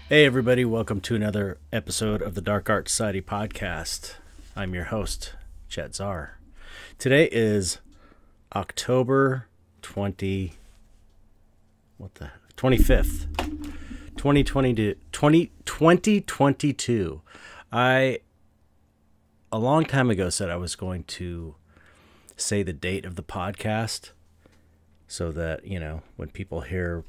Hey, everybody, welcome to another episode of the Dark Art Society podcast. I'm your host, Chet Zar. Today is October 25th, 2022. A long time ago said I was going to say the date of the podcast so that, when people hear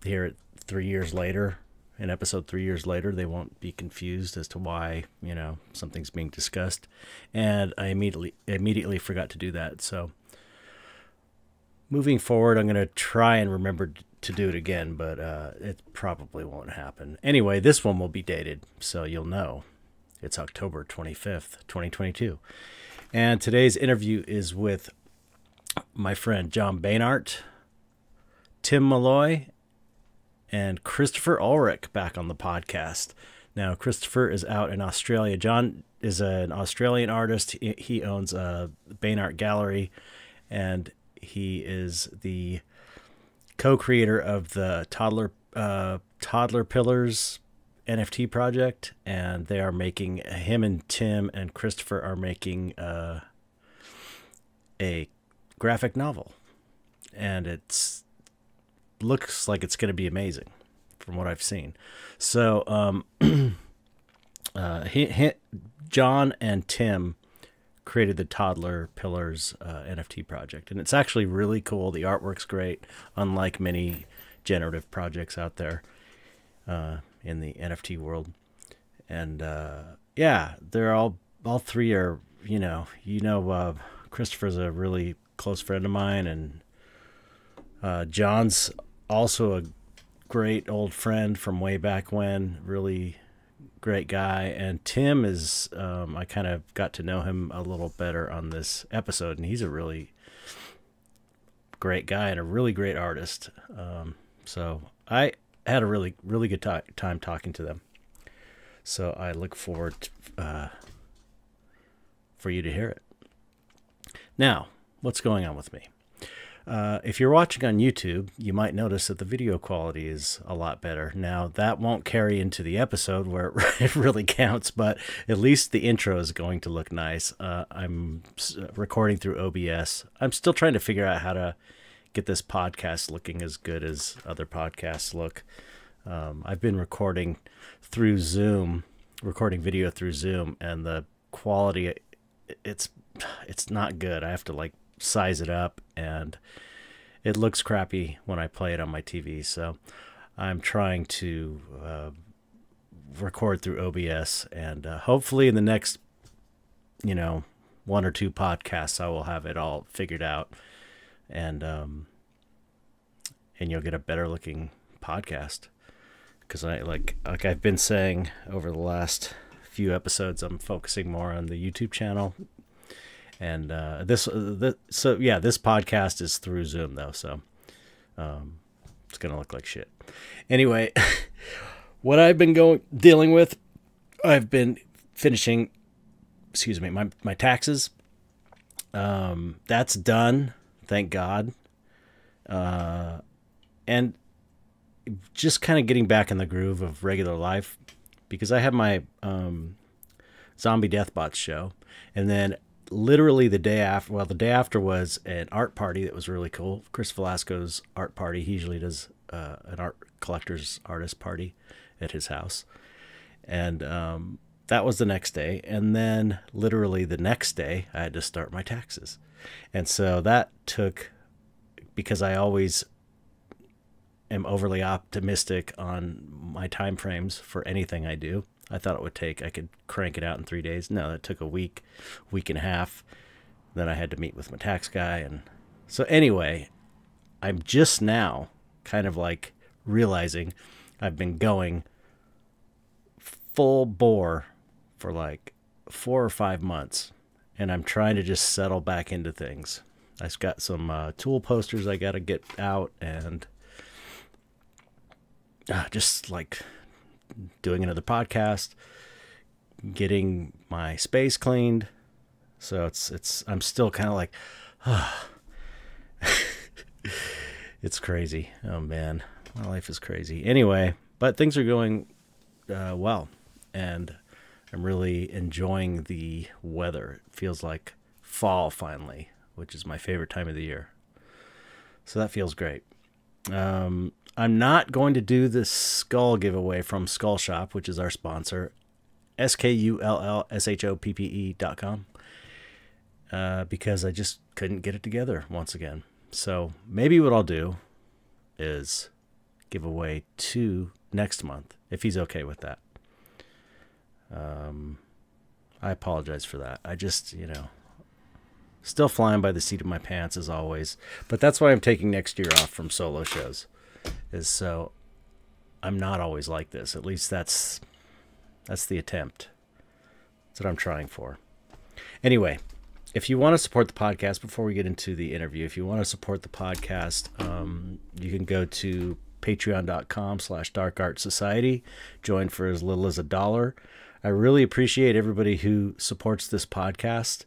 it 3 years later, an episode 3 years later, they won't be confused as to why, something's being discussed. And I immediately forgot to do that. So moving forward, I'm going to try and remember to do it again, but it probably won't happen. Anyway, this one will be dated, so you'll know. It's October 25th, 2022. And today's interview is with my friend Jon Beinart, Tim Molloy, and Christopher Ulrich back on the podcast. Now, Christopher is out in Australia. Jon is an Australian artist. He owns a Beinart Gallery, and he is the co-creator of the Toddlerpillars NFT project, and they are making, him and Tim and Christopher are making a graphic novel, and looks like it's going to be amazing from what I've seen. So Jon and Tim created the Toddlerpillars NFT project, and it's actually really cool. The artwork's great, unlike many generative projects out there in the NFT world. And they're all three are, Christopher's a really close friend of mine, and Jon's also a great old friend from way back when, really great guy. And Tim is, I kind of got to know him a little better on this episode, and he's a really great guy and a really great artist. So I had a really, really good time talking to them. So I look forward to, for you to hear it. Now, what's going on with me? If you're watching on YouTube, you might notice that the video quality is a lot better. Now, that won't carry into the episode where it really counts, but at least the intro is going to look nice. I'm recording through OBS. I'm still trying to figure out how to get this podcast looking as good as other podcasts look. I've been recording video through Zoom, and the quality, it's not good. I have to size it up, and it looks crappy when I play it on my TV. So I'm trying to record through OBS, and hopefully in the next one or two podcasts I will have it all figured out, and you'll get a better looking podcast, because I like I've been saying over the last few episodes, I'm focusing more on the YouTube channel. And this podcast is through Zoom though, so it's gonna look like shit. Anyway, what I've been dealing with, I've been finishing, my taxes. That's done, thank God. And just kind of getting back in the groove of regular life, because I have my Zombie Deathbots show, and then literally the day after was an art party that was really cool. Chris Velasco's art party. He usually does an art collector's artist party at his house. And that was the next day. And then literally the next day, I had to start my taxes. And so that took, because I always am overly optimistic on my time frames for anything I do. I thought I could crank it out in 3 days. No, it took a week and a half. Then I had to meet with my tax guy. And so anyway, I'm just now kind of realizing I've been going full bore for 4 or 5 months. And I'm trying to just settle back into things. I've got some tool posters I got to get out, and just doing another podcast, getting my space cleaned. So I'm still kind of it's crazy. Oh man, my life is crazy. Anyway, but things are going well, and I'm really enjoying the weather. It feels like fall finally, which is my favorite time of the year. So that feels great. I'm not going to do the skull giveaway from Skull Shop, which is our sponsor, SKULLSHOPPE.com, because I just couldn't get it together once again. So maybe what I'll do is give away 2 next month, if he's okay with that. I apologize for that. I just, still flying by the seat of my pants as always. But that's why I'm taking next year off from solo shows, is so I'm not always like this. At least that's the attempt. That's what I'm trying for. Anyway, if you want to support the podcast, before we get into the interview, if you want to support the podcast, you can go to patreon.com/darkartsociety. Join for as little as $1. I really appreciate everybody who supports this podcast.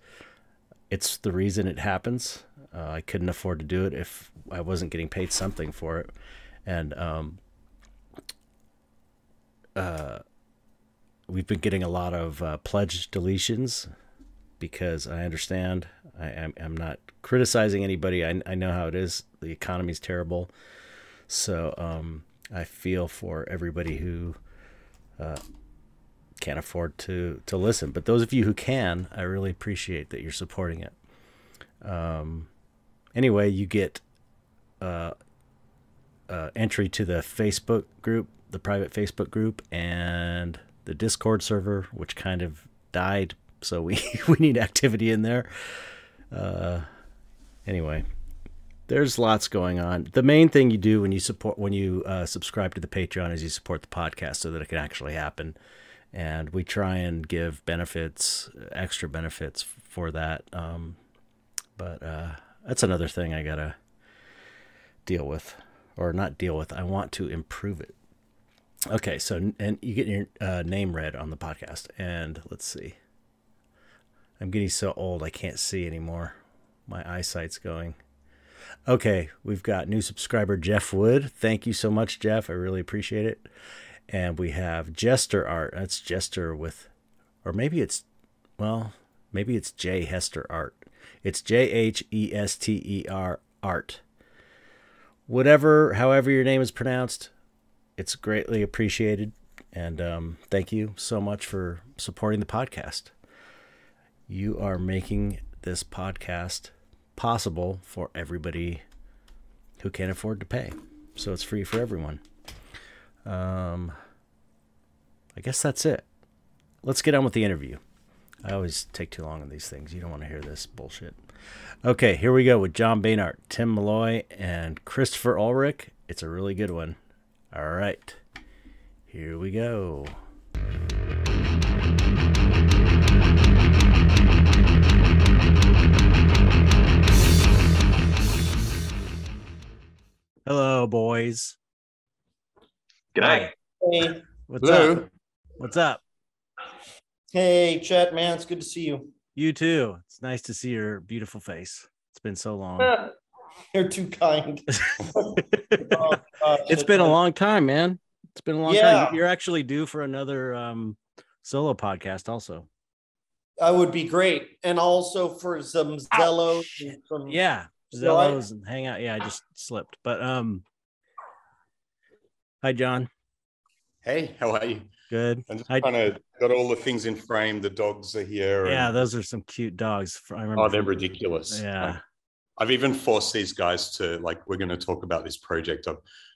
It's the reason it happens. I couldn't afford to do it if I wasn't getting paid something for it. And we've been getting a lot of pledge deletions, because I understand. I'm not criticizing anybody. I know how it is. The economy's terrible. So I feel for everybody who can't afford to listen. But those of you who can, I really appreciate that you're supporting it. Anyway, you get entry to the Facebook group, the private Facebook group, and the Discord server, which kind of died. So we need activity in there. Anyway, there's lots going on. The main thing you do when you subscribe to the Patreon is you support the podcast so that it can actually happen. And we try and give benefits, extra benefits for that. But that's another thing I gotta deal with, or not deal with. I want to improve it. Okay, so and you get your name read on the podcast, and let's see. I'm getting so old I can't see anymore. My eyesight's going. Okay, we've got new subscriber Jeff Wood. Thank you so much, Jeff. I really appreciate it. And we have Jester Art. That's Jester with, or maybe it's J Hester Art. It's JHESTER Art. However your name is pronounced, it's greatly appreciated. And thank you so much for supporting the podcast. You are making this podcast possible for everybody who can't afford to pay. So it's free for everyone. I guess that's it. Let's get on with the interview. I always take too long on these things. You don't want to hear this bullshit. Okay, here we go with Jon Beinart, Tim Molloy, and Christopher Ulrich. It's a really good one. All right, here we go. Hello, boys. G'day. Hey. What's up? What's up? Hey, Chet, man. It's good to see you. You too. It's nice to see your beautiful face. It's been so long. You're too kind. It's been a long time, man. It's been a long time. You're actually due for another solo podcast also. I would be great. And also for some Zellos. Zellos and hang out. Yeah, I just slipped. But hi, John. Hey, how are you? Good. I'm just trying to got all the things in frame. The dogs are here. Yeah, those are some cute dogs. I remember. Oh, they're ridiculous. Yeah. I've even forced these guys to, we're going to talk about this project.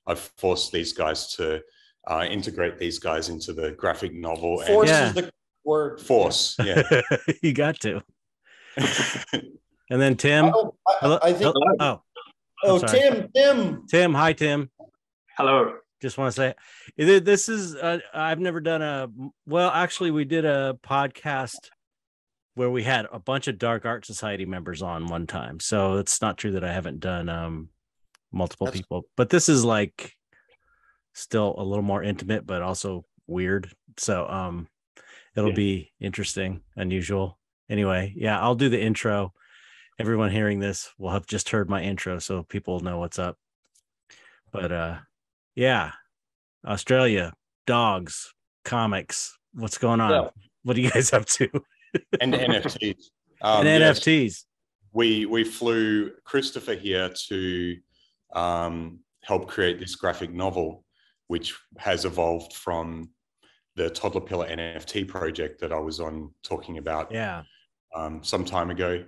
I've forced these guys to integrate these guys into the graphic novel. Force is the word. Force, yeah. You got to. And then Tim. Tim. Hi, Tim. Hello. Just want to say, this is, I've never done we did a podcast where we had a bunch of Dark Art Society members on one time. So it's not true that I haven't done multiple people, but this is still a little more intimate, but also weird. So it'll be interesting, unusual. Anyway, yeah, I'll do the intro. Everyone hearing this will have just heard my intro, so people know what's up. But yeah, Australia, dogs, comics. What's going on? Yeah. What are you guys up to? And NFTs. And yes, NFTs. we flew Christopher here to help create this graphic novel, which has evolved from the Toddlerpillar NFT project that I was on talking about some time ago,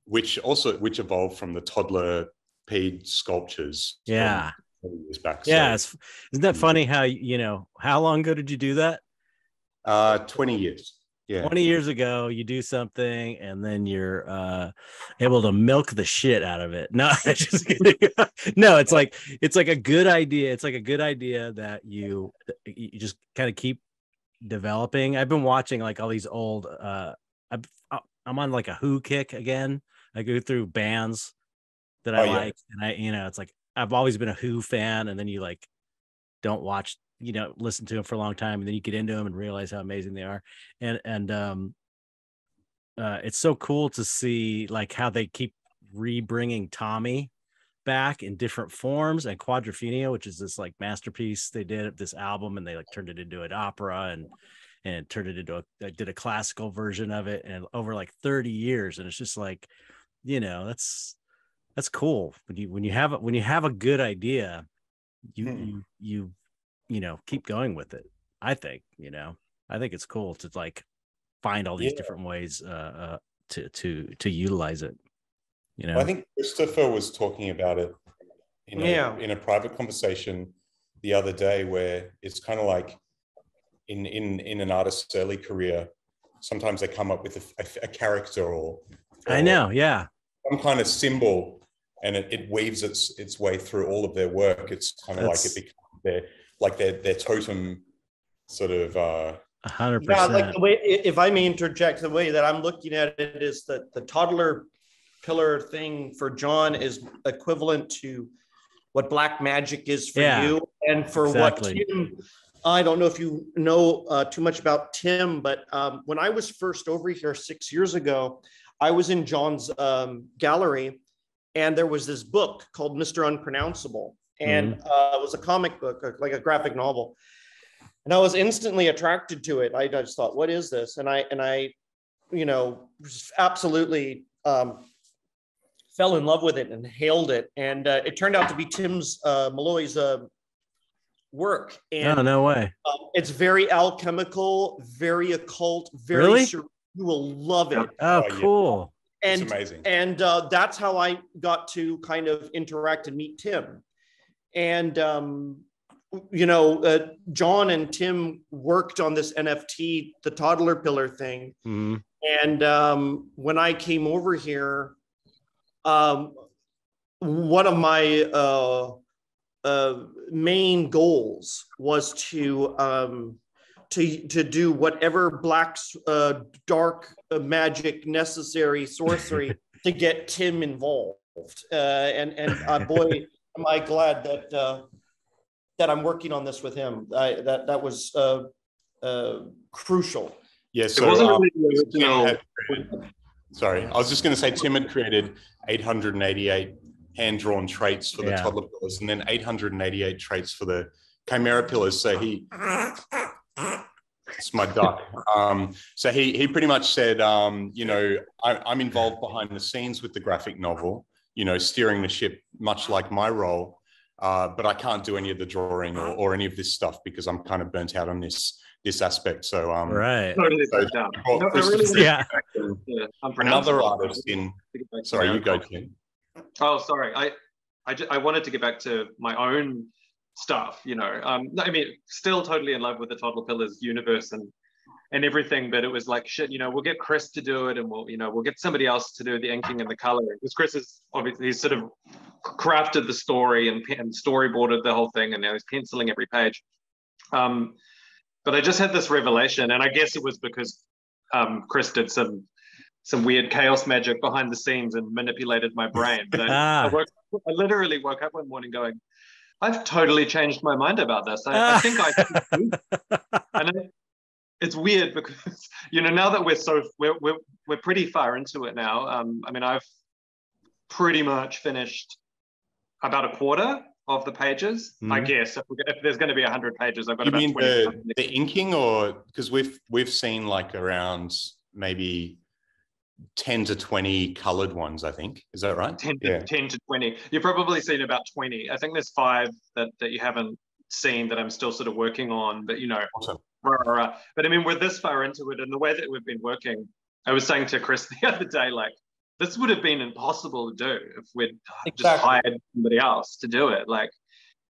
which evolved from the toddler ped sculptures Yeah. from years back. Yeah. So, isn't that funny how, how long ago did you do that? 20 years. Yeah. 20 years ago, you do something and then you're able to milk the shit out of it. No, just kidding. No, it's like a good idea. It's like a good idea that you just kind of keep developing. I've been watching like all these old I'm on like a Who kick again. I go through bands that I like, and it's like I've always been a Who fan, and then you like don't watch, listen to them for a long time, and then you get into them and realize how amazing they are. And it's so cool to see like how they keep rebringing Tommy back in different forms, and Quadrophenia, which is this like masterpiece they did, this album, and they like turned it into an opera and turned it into did a classical version of it, and over like 30 years. And it's just like, that's cool when you have a good idea, you keep going with it. I think it's cool to like find all these different ways to utilize it. I think Christopher was talking about it in a private conversation the other day, where it's kind of like in an artist's early career, sometimes they come up with a character or I know, yeah, some kind of symbol, and it weaves its way through all of their work. It's kind of like it becomes their totem sort of 100%. Yeah, like the way, if I may interject, the way that I'm looking at it is that the toddler pillar thing for Jon is equivalent to what black magic is for you, and for what Tim. I don't know if you know too much about Tim, but when I was first over here 6 years ago, I was in Jon's gallery, and there was this book called Mr. Unpronounceable, and it was a comic book, like a graphic novel. And I was instantly attracted to it. I just thought, what is this? And I absolutely fell in love with it and hailed it. And it turned out to be Tim's Molloy's work. And no way. It's very alchemical, very occult, very surreal. You will love it. Oh, cool. Yeah. And it's amazing. And that's how I got to kind of interact and meet Tim. And Jon and Tim worked on this NFT, the Toddlerpillar thing. Mm-hmm. And when I came over here, one of my main goals was to do whatever black dark magic necessary sorcery to get Tim involved. And boy, am I glad that I'm working on this with him. That was crucial. Yeah, so it wasn't really the original. Sorry, I was just going to say Tim had created 888 hand-drawn traits for the Toddlerpillars, and then 888 traits for the Chimera pillars. So it's my duck. So he pretty much said, I'm involved behind the scenes with the graphic novel, steering the ship, much like my role. But I can't do any of the drawing or any of this stuff because I'm kind of burnt out on this aspect. So right. Totally another artist in. Sorry, you go, Tim. Oh, sorry. I wanted to get back to my own stuff. Still totally in love with the Toddlerpillars universe and everything, but it was like shit. We'll get Chris to do it, and we'll get somebody else to do the inking and the coloring, because Chris is obviously, he's sort of crafted the story and storyboarded the whole thing, and now he's penciling every page. But I just had this revelation, and I guess it was because Chris did some weird chaos magic behind the scenes and manipulated my brain. But I literally woke up one morning going, I've totally changed my mind about this. I think and it's weird because now that we're pretty far into it now. I've pretty much finished about a quarter of the pages. I guess if there's going to be 100 pages, I've got You about mean 20. the inking, or because we've seen like around maybe 10 to 20 colored ones, I think. Is that right? 10 to 20. You've probably seen about 20. I think there's 5 that you haven't seen that I'm still sort of working on, but Awesome. But I mean, we're this far into it, and the way that we've been working, I was saying to Chris the other day, like, this would have been impossible to do if we'd just hired somebody else to do it. Like,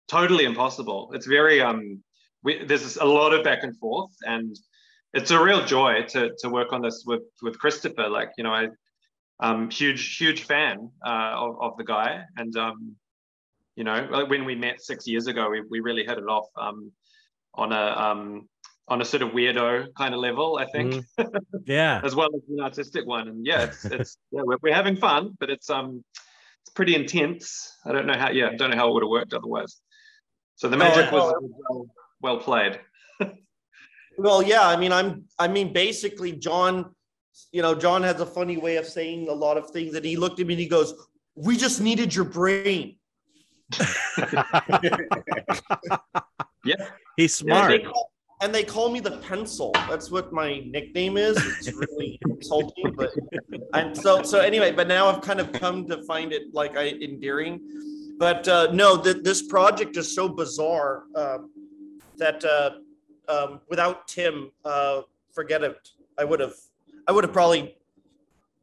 totally impossible. It's very there's a lot of back and forth, and it's a real joy to work on this with Christopher. Like, I'm huge fan of the guy, and when we met 6 years ago, we really hit it off on a sort of weirdo kind of level, I think. Yeah. As well as an artistic one. And yeah, it's we're having fun, but it's pretty intense. I don't know how it would have worked otherwise. So the magic was well played. Well, yeah, I mean, basically, Jon has a funny way of saying a lot of things, and he looked at me and he goes, "We just needed your brain." Yeah, he's smart. And they call me the pencil. That's what my nickname is. It's really insulting, but so anyway. But now I've kind of come to find it endearing. But no, this project is so bizarre that without Tim, forget it. I would have probably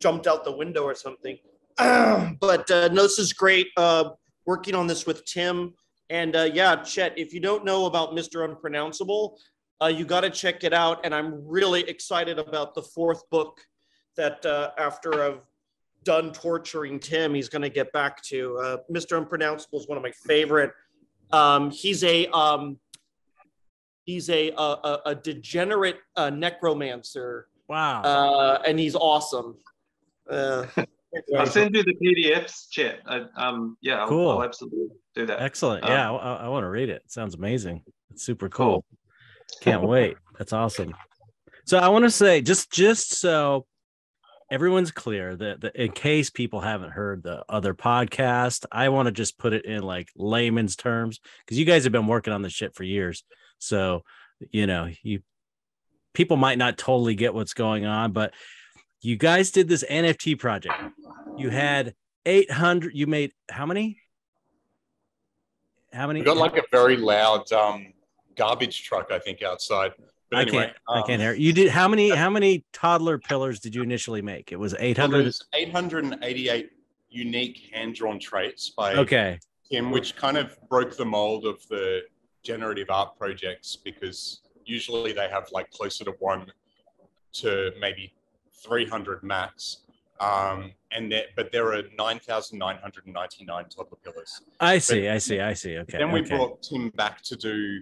jumped out the window or something. But no, this is great. Working on this with Tim, and yeah, Chet. If you don't know about Mr. Unpronounceable, you got to check it out. And I'm really excited about the 4th book that after I've done torturing Tim, he's going to get back to. Mr. Unpronounceable is one of my favorite. He's a degenerate necromancer. Wow. And he's awesome. I'll send you the PDFs, Chet. Yeah, cool. I'll absolutely do that. Excellent. Yeah, I want to read it. It sounds amazing. It's super cool. Can't wait. That's awesome. So I want to say, just so everyone's clear, that in case people haven't heard the other podcast, I want to just put it in like layman's terms, because you guys have been working on this shit for years. So, people might not totally get what's going on, but you guys did this NFT project. You had 800. You made how many? We got like a very loud garbage truck, I think, outside. But anyway, I can't hear. You did how many toddler pillars did you initially make? It was 800. Well, there's 888 unique hand-drawn traits by Tim, which kind of broke the mold of the generative art projects, because usually they have like closer to 1 to maybe 300 max. But there are 9,999 toddler pillars. I see. Okay. Then we brought Tim back to do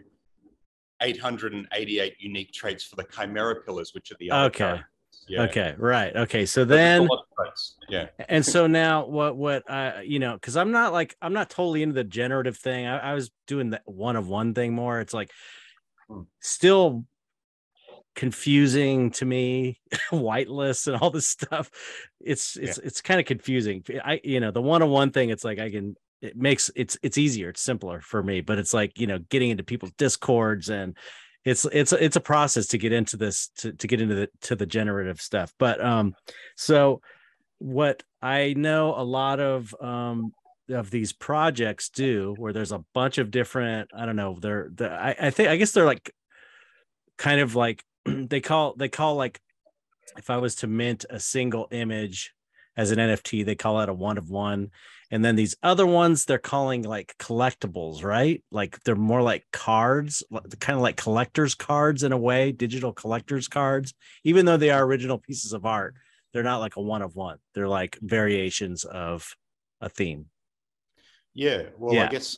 888 unique traits for the chimera pillars, which are the other characters. Yeah. Okay. Right. Okay. So then, yeah. And so now what because I'm not totally into the generative thing. I was doing the one of one thing more. It's like still confusing to me, whitelists and all this stuff. It's kind of confusing. The one-on-one thing, it's like it's easier, it's simpler for me, but it's like, getting into people's discords, and it's a process to get into this, to get into the generative stuff. But so what I know a lot of these projects do, where there's a bunch of different, I don't know, I guess they're like kind of like they call like, if I was to mint a single image as an NFT, they call it a one of one. And then these other ones, they're calling like collectibles, right? Like they're more like cards, kind of like collector's cards in a way, digital collector's cards. Even though they are original pieces of art, they're not like a one of one. They're like variations of a theme. Yeah. Well, I guess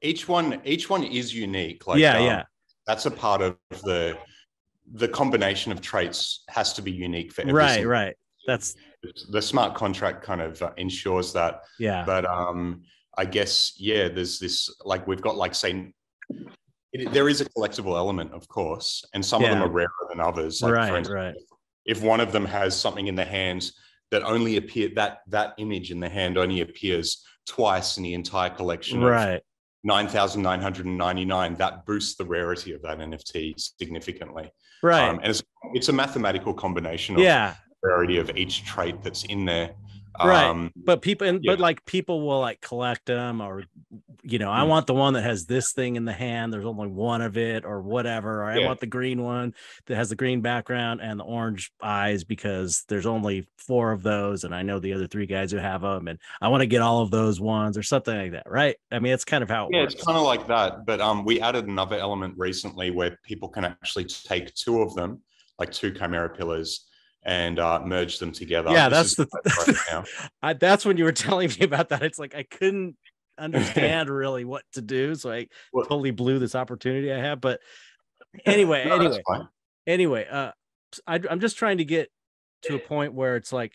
each one is unique. Like, that's a part of the combination of traits has to be unique for every single. Right. That's the smart contract kind of ensures that. Yeah. But I guess, there's this, like, we've got, like, say, there is a collectible element, of course, and some of them are rarer than others. Like, for instance, if one of them has something in the hands that only appear, that image in the hand only appears twice in the entire collection of Right. 9,999, that boosts the rarity of that NFT significantly. Right. And it's a mathematical combination of Yeah. rarity of each trait that's in there. Right. But people, yeah. but like people will like collect them, or, you know, I want the one that has this thing in the hand. There's only one of it, or whatever. Or I want the green one that has the green background and the orange eyes because there's only 4 of those. And I know the other 3 guys who have them, and I want to get all of those ones or something like that. Right. I mean, it's kind of how it works. It's kind of like that. But we added another element recently where people can actually take 2 of them, like 2 Chimera pillars, and merge them together. Yeah, that's that's when you were telling me about that. It's like I couldn't understand really what to do, so I totally blew this opportunity I have. But anyway, I'm just trying to get to a point where it's like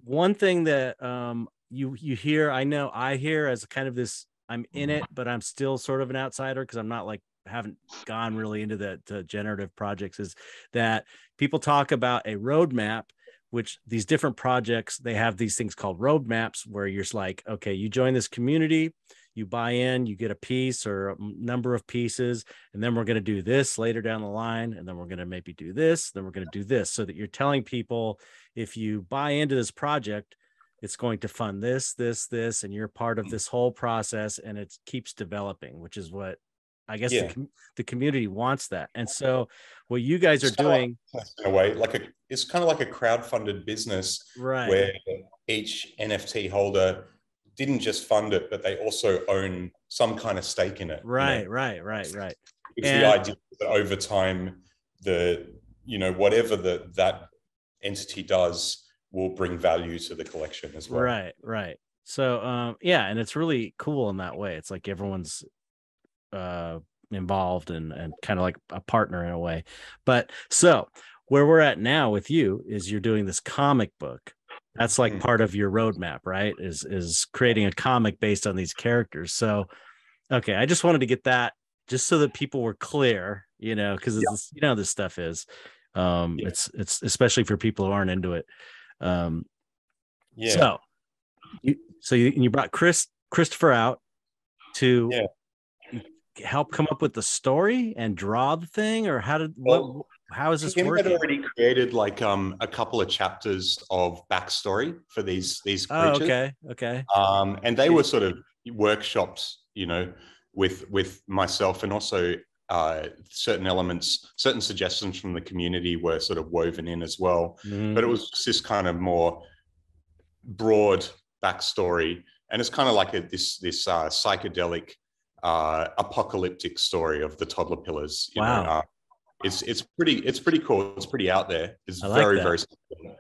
one thing that you hear. I hear as kind of this. I'm in it, but I'm still sort of an outsider because I'm not like haven't gone really into the generative projects, is that people talk about a roadmap, which these different projects, they have these things called roadmaps where you're like, okay, you join this community, you buy in, you get a piece or a number of pieces, and then we're going to do this later down the line, and then we're going to maybe do this, then we're going to do this, so that you're telling people if you buy into this project, it's going to fund this, and you're part of this whole process, and it keeps developing, which is what I guess the community wants that. And so what you guys are doing in a way, it's kind of like a crowdfunded business, right, where each NFT holder didn't just fund it, but they also own some kind of stake in it. Right. It's the idea that over time, whatever that entity does will bring value to the collection as well. Right. So and it's really cool in that way. It's like everyone's involved and kind of like a partner in a way. But so where we're at now with you is you're doing this comic book. That's like part of your roadmap, right? Is creating a comic based on these characters. So, okay, I just wanted to get that just so that people were clear, because this stuff is, it's especially for people who aren't into it. So you brought Christopher out to help come up with the story and draw the thing, or how is this working? Had already created like a couple of chapters of backstory for these creatures. Oh, okay. And they were sort of workshops, with myself, and also certain suggestions from the community were sort of woven in as well. But it was just this kind of more broad backstory, and it's kind of like this psychedelic apocalyptic story of the Toddlerpillars. Wow. It's pretty cool. It's pretty out there. It's very simple.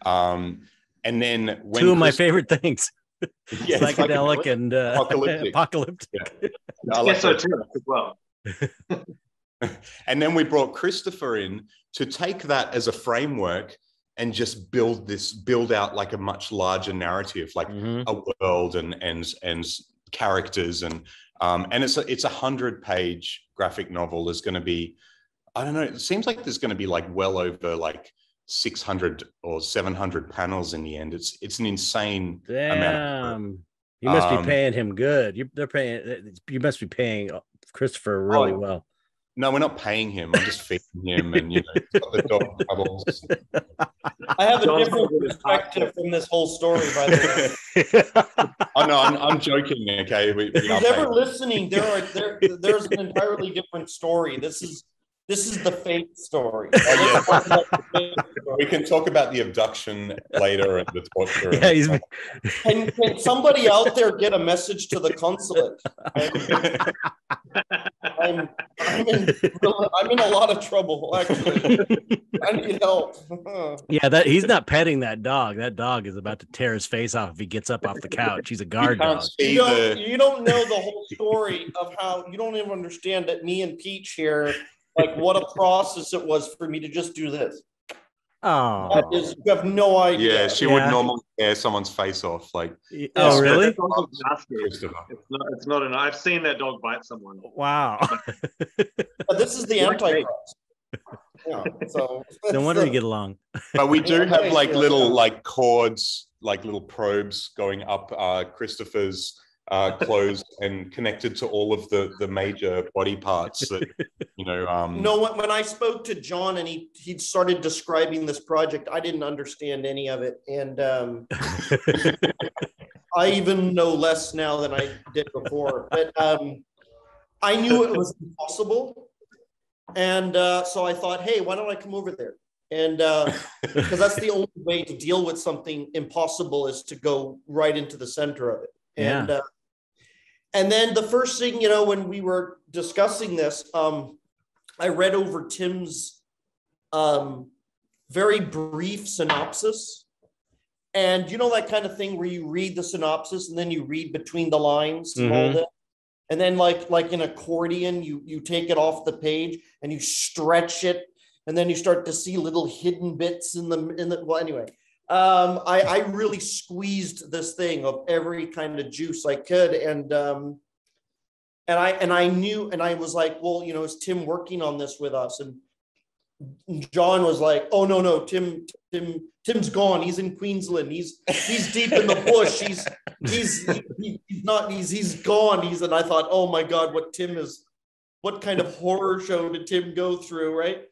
And then when 2 of my favorite things, psychedelic and apocalyptic. Yeah. I like so too as well. And then we brought Christopher in to take that as a framework and just build out like a much larger narrative, like a world and characters, and it's a 100-page graphic novel. There's going to be, I don't know, it seems like there's going to be like well over like 600 or 700 panels in the end. It's an insane amount. You must be paying him good. You must be paying Christopher really well. No, we're not paying him. I'm just feeding him, and the dog troubles. I have a different perspective from this whole story, by the way. Oh no, I'm joking. Okay, if you're ever listening, there's an entirely different story. This is the fake story. We can talk about the abduction later and the torture. Yeah, can somebody out there get a message to the consulate? I'm in a lot of trouble, actually. I need help. Yeah, he's not petting that dog. That dog is about to tear his face off if he gets up off the couch. He's a guard dog. You don't know the whole story of how, you don't even understand that me and Peach here, like what a process it was for me to just do this. Oh, you have no idea. Yeah, she would normally tear someone's face off. Like, oh, really? It's not an. I've seen that dog bite someone. Wow. This is the Antichrist. Yeah, so No wonder we get along. But we do have like little yeah. like cords, like little probes going up Christopher's clothes and connected to all of the major body parts that, you know. No, when I spoke to Jon and he started describing this project, I didn't understand any of it. And I even know less now than I did before. But I knew it was impossible. And so I thought, hey, why don't I come over there? And because that's the only way to deal with something impossible is to go right into the center of it. And then the first thing, you know, when we were discussing this, I read over Tim's very brief synopsis. And you know that kind of thing where you read the synopsis and then you read between the lines and all that. And then like an accordion, you take it off the page and you stretch it, and then you start to see little hidden bits in the well, anyway. I really squeezed this thing of every kind of juice I could. And I knew, and I was like, well, you know, is Tim working on this with us? And Jon was like, oh no, Tim's gone. He's in Queensland. He's deep in the bush. He's gone. And I thought, oh my God, what kind of horror show did Tim go through, right?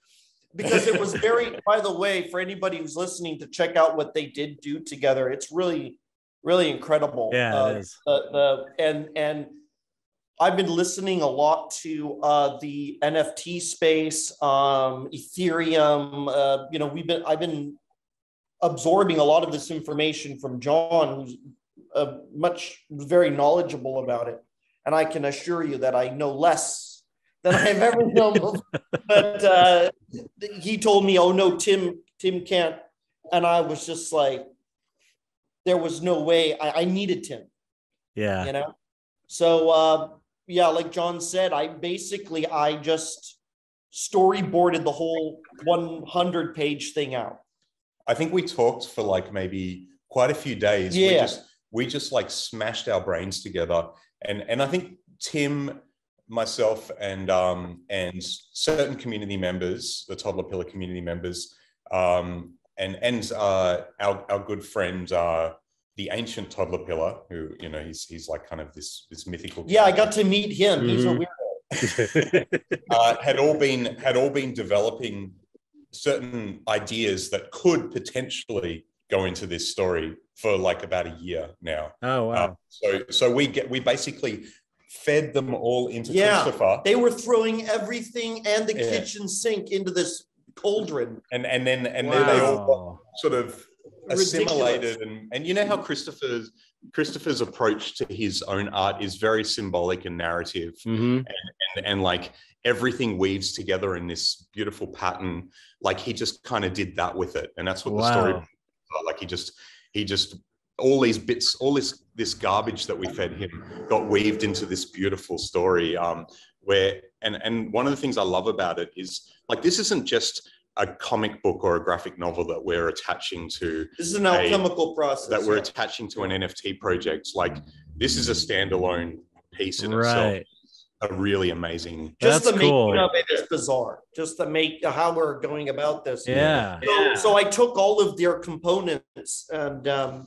Because it was very, by the way, for anybody who's listening to check out what they did do together, it's really, really incredible. Yeah, it is. And I've been listening a lot to the NFT space, Ethereum. You know, I've been absorbing a lot of this information from Jon, who's very knowledgeable about it. And I can assure you that I know less than I've ever known before. But he told me, oh no, Tim can't. And I was just like, there was no way. I needed Tim. Yeah. You know? So, yeah, like Jon said, I just storyboarded the whole 100-page thing out. I think we talked for like maybe quite a few days. Yeah. We just like smashed our brains together. And I think Tim, myself, and certain community members, the Toddler Pillar community members, and our good friend, the ancient Toddler Pillar, who, you know, he's like kind of this mythical character. Yeah, I got to meet him. He's a weirdo. Had all been developing certain ideas that could potentially go into this story for like about a year now. Oh wow! So we basically fed them all into Christopher. They were throwing everything and the kitchen sink into this cauldron, and then they all sort of assimilated. And you know how Christopher's approach to his own art is very symbolic and narrative, and like everything weaves together in this beautiful pattern. Like he just kind of did that with it, and that's what the story. Like he just all these bits, all this garbage that we fed him got weaved into this beautiful story. Where and one of the things I love about it is like this isn't just a comic book or a graphic novel that we're attaching to. This is an alchemical process that we're attaching to an NFT project. Like this is a standalone piece in itself. A really amazing. Just the making of it is bizarre. Just to make how we're going about this. Yeah. So I took all of their components and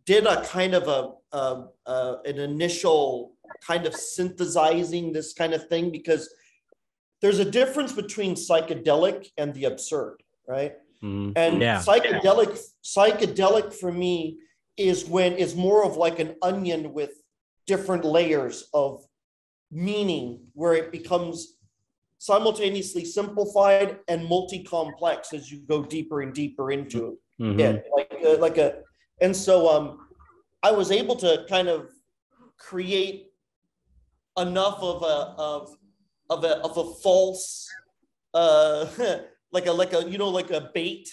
did a kind of an initial kind of synthesizing this kind of thing, because there's a difference between psychedelic and the absurd, right? And psychedelic for me is more of like an onion with different layers of meaning, where it becomes simultaneously simplified and multi-complex as you go deeper and deeper into it. And so I was able to kind of create enough of a false like a bait,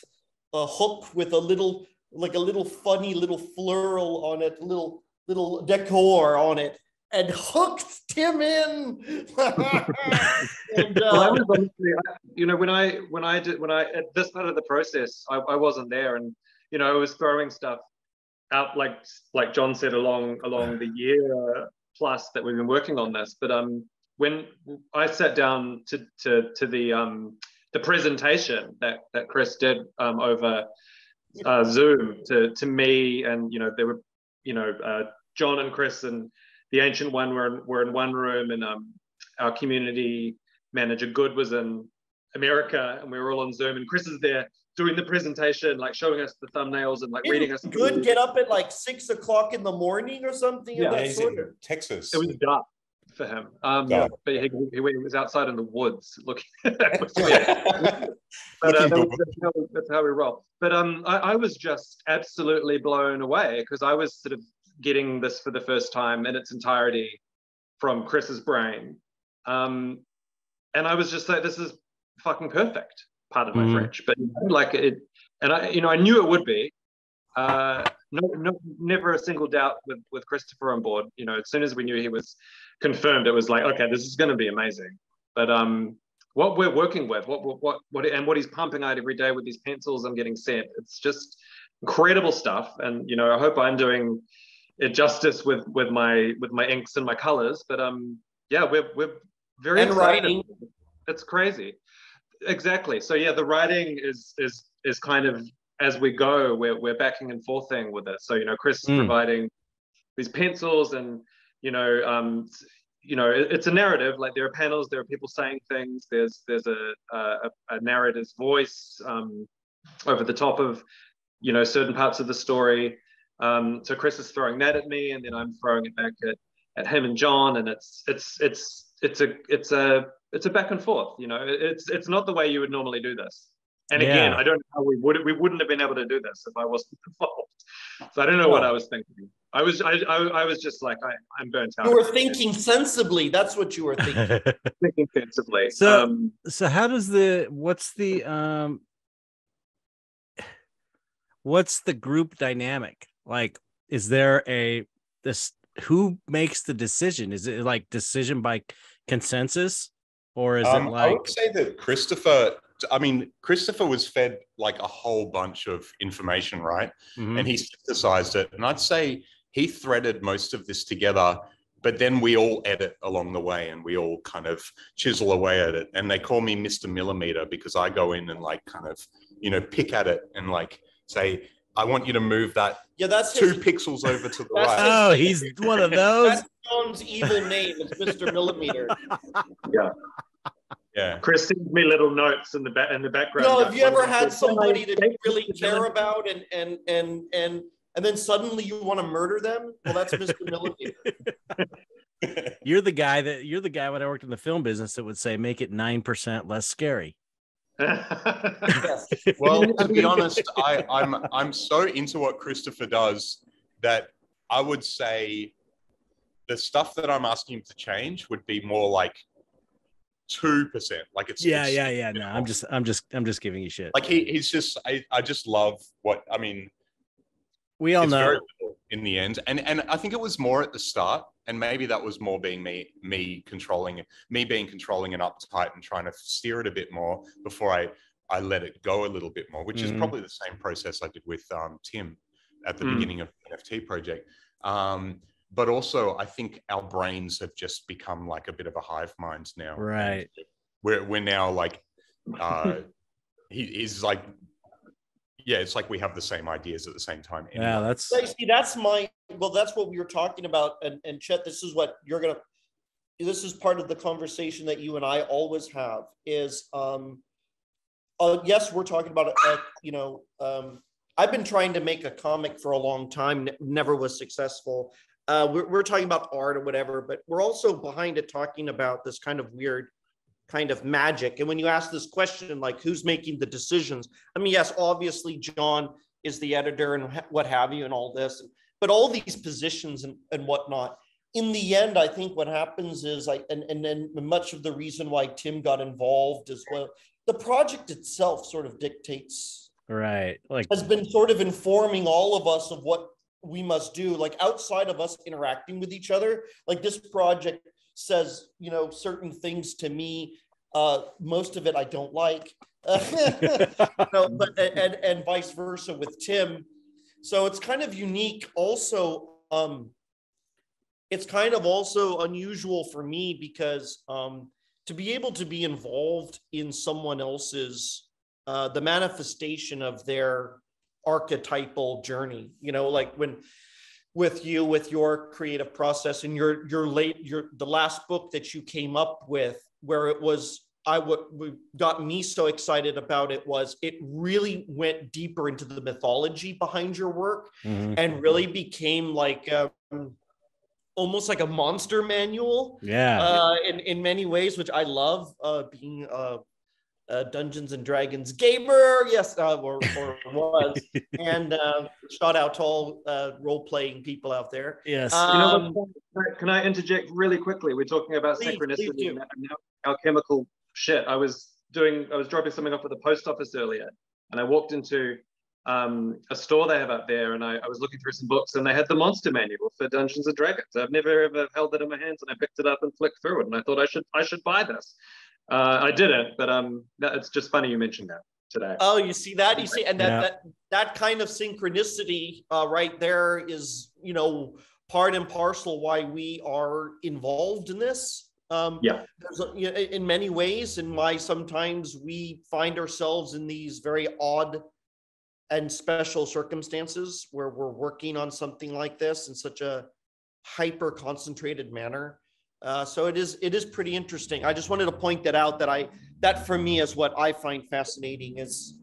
a hook with a little funny little floral on it, little decor on it, and hooked Tim in. And, well, I was honestly, you know, when I at this part of the process, I wasn't there, and you know, I was throwing stuff out like Jon said along the year plus that we've been working on this. But when I sat down to the presentation that Chris did over Zoom to me, and there were John and Chris and the Ancient One were in one room, and our community manager Good was in America, and we were all on Zoom, and Chris is there doing the presentation, like showing us the thumbnails and like reading us. Good get up at like 6 o'clock in the morning or something. Yeah, of that he's sort? in Texas. It was dark for him. Dark. But he was outside in the woods looking. But that's how we roll. But I was just absolutely blown away, because I was sort of getting this for the first time in its entirety from Chris's brain, and I was just like, this is fucking perfect. Pardon my French, but like it, and I knew it would be. Never a single doubt with Christopher on board. As soon as we knew he was confirmed, it was like, okay, this is going to be amazing. But what we're working with, what he's pumping out every day with these pencils I'm getting sent, it's just incredible stuff. And I hope I'm doing it justice with my inks and my colors. But yeah, we're very and excited. writing. It's crazy. Exactly. So yeah, the writing is kind of as we go. We're backing and forthing with it. So Chris is providing these pencils, and it's a narrative. Like there are panels, there are people saying things. There's a narrator's voice over the top of certain parts of the story. So Chris is throwing that at me, and then I'm throwing it back at him and John, and it's a back and forth. It's not the way you would normally do this. And again, I don't know how we wouldn't have been able to do this if I wasn't involved. So I don't know what I was thinking. I was just like, I'm burnt out. You were thinking sensibly. That's what you were thinking. Thinking sensibly. So how does what's the group dynamic? Like, is there who makes the decision? Is it like decision by consensus? Or is it like... I would say that Christopher was fed like a whole bunch of information, right? Mm-hmm. And he synthesized it. And I'd say he threaded most of this together, but then we all edit along the way and we all kind of chisel away at it. And they call me Mr. Millimeter because I go in and like kind of, pick at it and like say, I want you to move that that's 2 pixels over to the right. Oh, he's one of those. That's John's evil name is Mr. Millimeter. Yeah. Chris sends me little notes in the background. No, have you ever had somebody that you really care about and then suddenly you want to murder them? Well, that's Mr. Millimeter. You're the guy when I worked in the film business that would say, make it 9% less scary. Yes. Well, to be honest, I'm so into what Christopher does that I would say the stuff that I'm asking him to change would be more like 2%. Like it's No, I'm just giving you shit. Like he's just I just love what I mean. We all know very little in the end, and I think it was more at the start, and maybe that was more being me being controlling and uptight and trying to steer it a bit more before I let it go a little bit more, which is probably the same process I did with Tim at the beginning of the NFT project. But also, I think our brains have just become like a bit of a hive mind now. Right. We're now like, he's like, yeah, it's like we have the same ideas at the same time. Anyway. Yeah, that's what we were talking about. And Chet, this is part of the conversation that you and I always have is, yes, we're talking about, I've been trying to make a comic for a long time, never was successful. We're talking about art or whatever, but we're also behind it talking about this kind of weird kind of magic. And when you ask this question, like who's making the decisions? I mean, yes, obviously John is the editor and what have you and all this, but all these positions and whatnot. In the end, I think what happens is and then much of the reason why Tim got involved as well, the project itself sort of dictates, right? Like has been sort of informing all of us of what we must do, like outside of us interacting with each other. Like this project says, certain things to me, most of it I don't like, but and vice versa with Tim. So it's kind of unique. Also, it's kind of also unusual for me because to be able to be involved in someone else's, the manifestation of their archetypal journey, like when with your creative process and the last book that you came up with, where it was, what got me so excited about it was it really went deeper into the mythology behind your work, and really became like almost like a monster manual. In many ways, which I love, being a Dungeons and Dragons gamer, yes, or was, and shout out to all role-playing people out there. Yes. Can I interject really quickly? We're talking about synchronicity and alchemical shit. I was dropping something off at the post office earlier, and I walked into a store they have up there, and I was looking through some books, and they had the monster manual for Dungeons and Dragons. I've never ever held it in my hands, and I picked it up and flicked through it, and I thought I should buy this. I didn't, but it's just funny you mentioned that today. Oh, you see that? You see, and that kind of synchronicity right there is, part and parcel why we are involved in this. In many ways, and why sometimes we find ourselves in these very odd and special circumstances where we're working on something like this in such a hyper concentrated manner. So it is pretty interesting. I just wanted to point that out, that for me is what I find fascinating is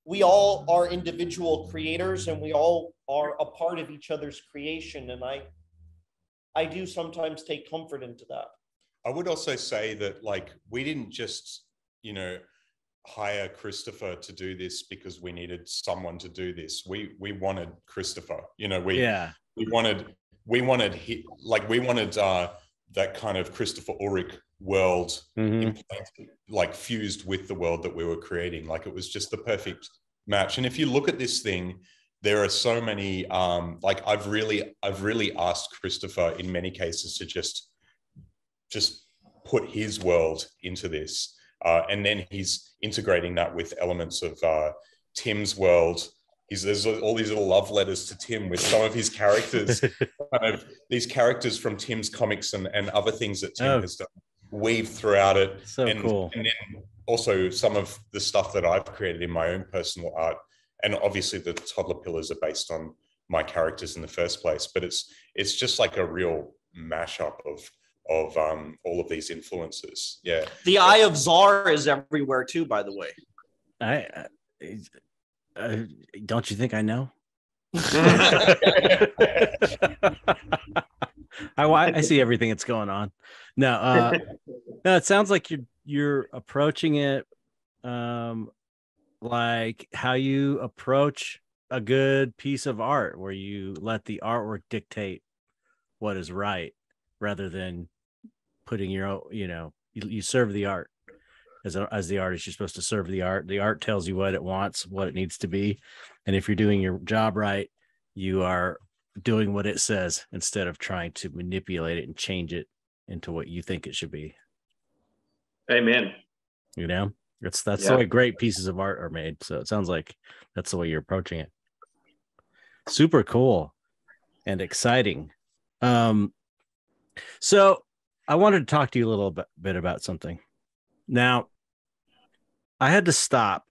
we all are individual creators, and we all are a part of each other's creation. And I do sometimes take comfort into that. I would also say that, like, we didn't just, hire Christopher to do this because we needed someone to do this. We wanted Christopher, we wanted that kind of Christopher Ulrich world, like fused with the world that we were creating. Like, it was just the perfect match. And if you look at this thing, there are so many, like I've really asked Christopher in many cases to just put his world into this. And then he's integrating that with elements of Tim's world. There's all these little love letters to Tim with some of his characters, kind of these characters from Tim's comics and other things that Tim has done, weave throughout it. So cool. And then also some of the stuff that I've created in my own personal art. And obviously the Toddlerpillars are based on my characters in the first place, but it's just like a real mashup of all of these influences. Yeah. The Eye of Zar is everywhere too, by the way. Don't you think I know? I see everything that's going on. No, it sounds like you're approaching it like how you approach a good piece of art, where you let the artwork dictate what is right, rather than putting your own, you serve the art. As the artist, you're supposed to serve the art. The art tells you what it wants, what it needs to be. And if you're doing your job right, you are doing what it says instead of trying to manipulate it and change it into what you think it should be. Amen. That's the way great pieces of art are made. So it sounds like that's the way you're approaching it. Super cool and exciting. So I wanted to talk to you a little bit about something. Now, I had to stop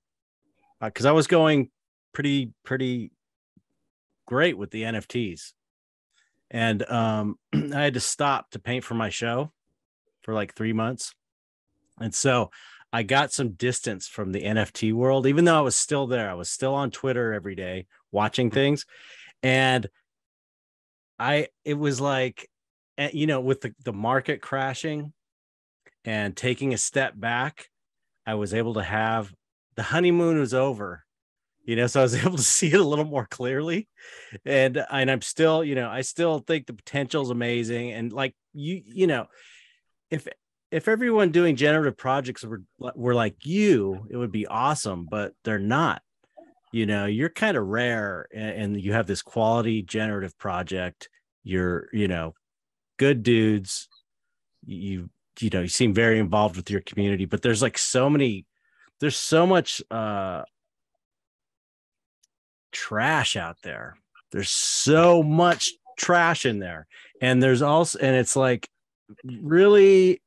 because I was going pretty great with the NFTs, and I had to stop to paint for my show for like 3 months, and so I got some distance from the NFT world. Even though I was still there, I was still on Twitter every day watching things, and it was like, with the market crashing and taking a step back, I was able to have the honeymoon was over, so I was able to see it a little more clearly. And I'm still, I still think the potential is amazing. And like, if everyone doing generative projects were like you, it would be awesome, but they're not. You're kind of rare, and you have this quality generative project. You're, good dudes. You seem very involved with your community, but there's so much trash out there. There's so much trash in there. And it's like really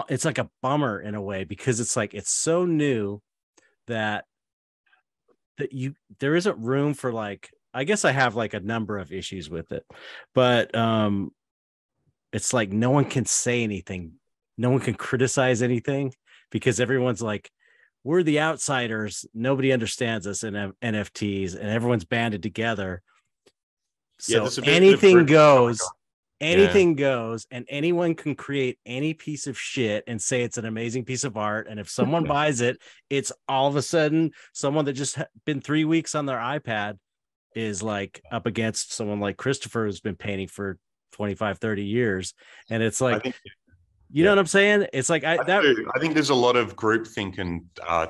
it's like a bummer in a way, because it's like it's so new that there isn't room for, like, I guess I have like a number of issues with it, but it's like no one can say anything, no one can criticize anything, because everyone's like, we're the outsiders, nobody understands us in NFTs, and everyone's banded together. So anything goes. Anything goes, and anyone can create any piece of shit and say it's an amazing piece of art. And if someone buys it, it's all of a sudden someone that just been 3 weeks on their iPad is like up against someone like Christopher, who's been painting for 25, 30 years. And it's like, you know what I'm saying? It's like, I think there's a lot of groupthink and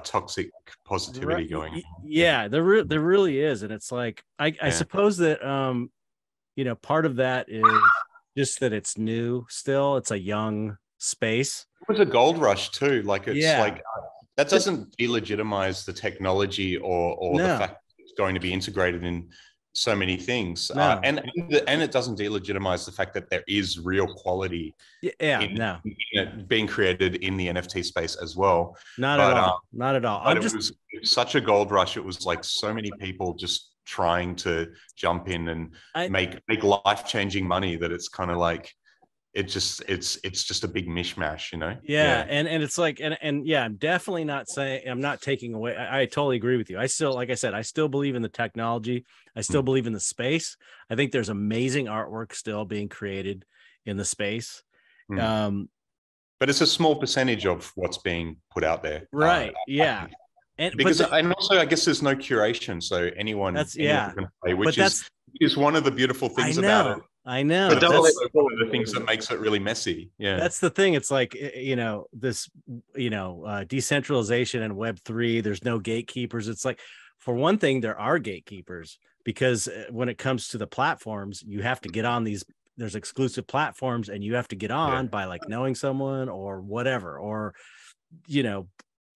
toxic positivity going on. Yeah, there really is. And it's like, I suppose that, part of that is just that it's new still. It's a young space. It was a gold rush too. Like, it's like, that doesn't delegitimize the technology or the fact that it's going to be integrated in so many things. And it doesn't delegitimize the fact that there is real quality being created in the NFT space as well. Not at all. But it was such a gold rush. It was like so many people just trying to jump in and make life-changing money that it's kind of like, it's just a big mishmash, And it's like, and I'm definitely not saying, I'm not taking away, I totally agree with you. I still, like I said, I still believe in the technology. I still believe in the space. I think there's amazing artwork still being created in the space. But it's a small percentage of what's being put out there, right? And also, I guess there's no curation, so anyone can play, which is one of the beautiful things about it. I know. But that's one of the things that makes it really messy. Yeah, that's the thing. It's like, this, decentralization and Web3. There's no gatekeepers. It's like, for one thing, there are gatekeepers, because when it comes to the platforms, you have to get on these. There's exclusive platforms, and you have to get on by like knowing someone or whatever, or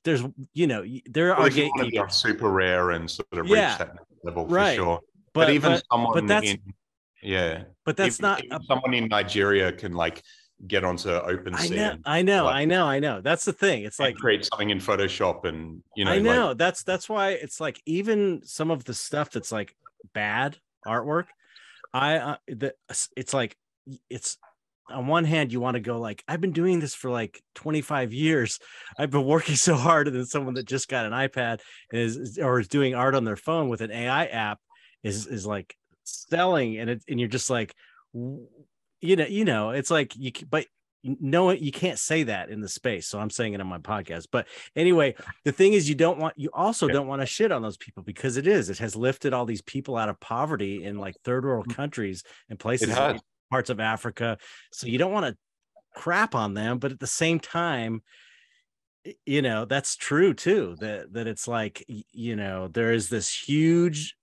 there's there are gatekeepers. Super rare and sort of reach that level for sure. But even someone but that's not someone in Nigeria can like get onto OpenSea. I know. That's the thing. It's like create something in Photoshop, and I know that's why it's like, even some of the stuff that's like bad artwork, it's like, it's on one hand, you want to go like, I've been doing this for like 25 years. I've been working so hard. And then someone that just got an iPad is doing art on their phone with an AI app is like selling. And you're just like, it's like, you can't say that in the space. So I'm saying it on my podcast. But anyway, the thing is, you also don't want to shit on those people, because it has lifted all these people out of poverty in like third world countries and places. Parts of Africa. So you don't want to crap on them, but at the same time, that's true too, that it's like, there is this huge,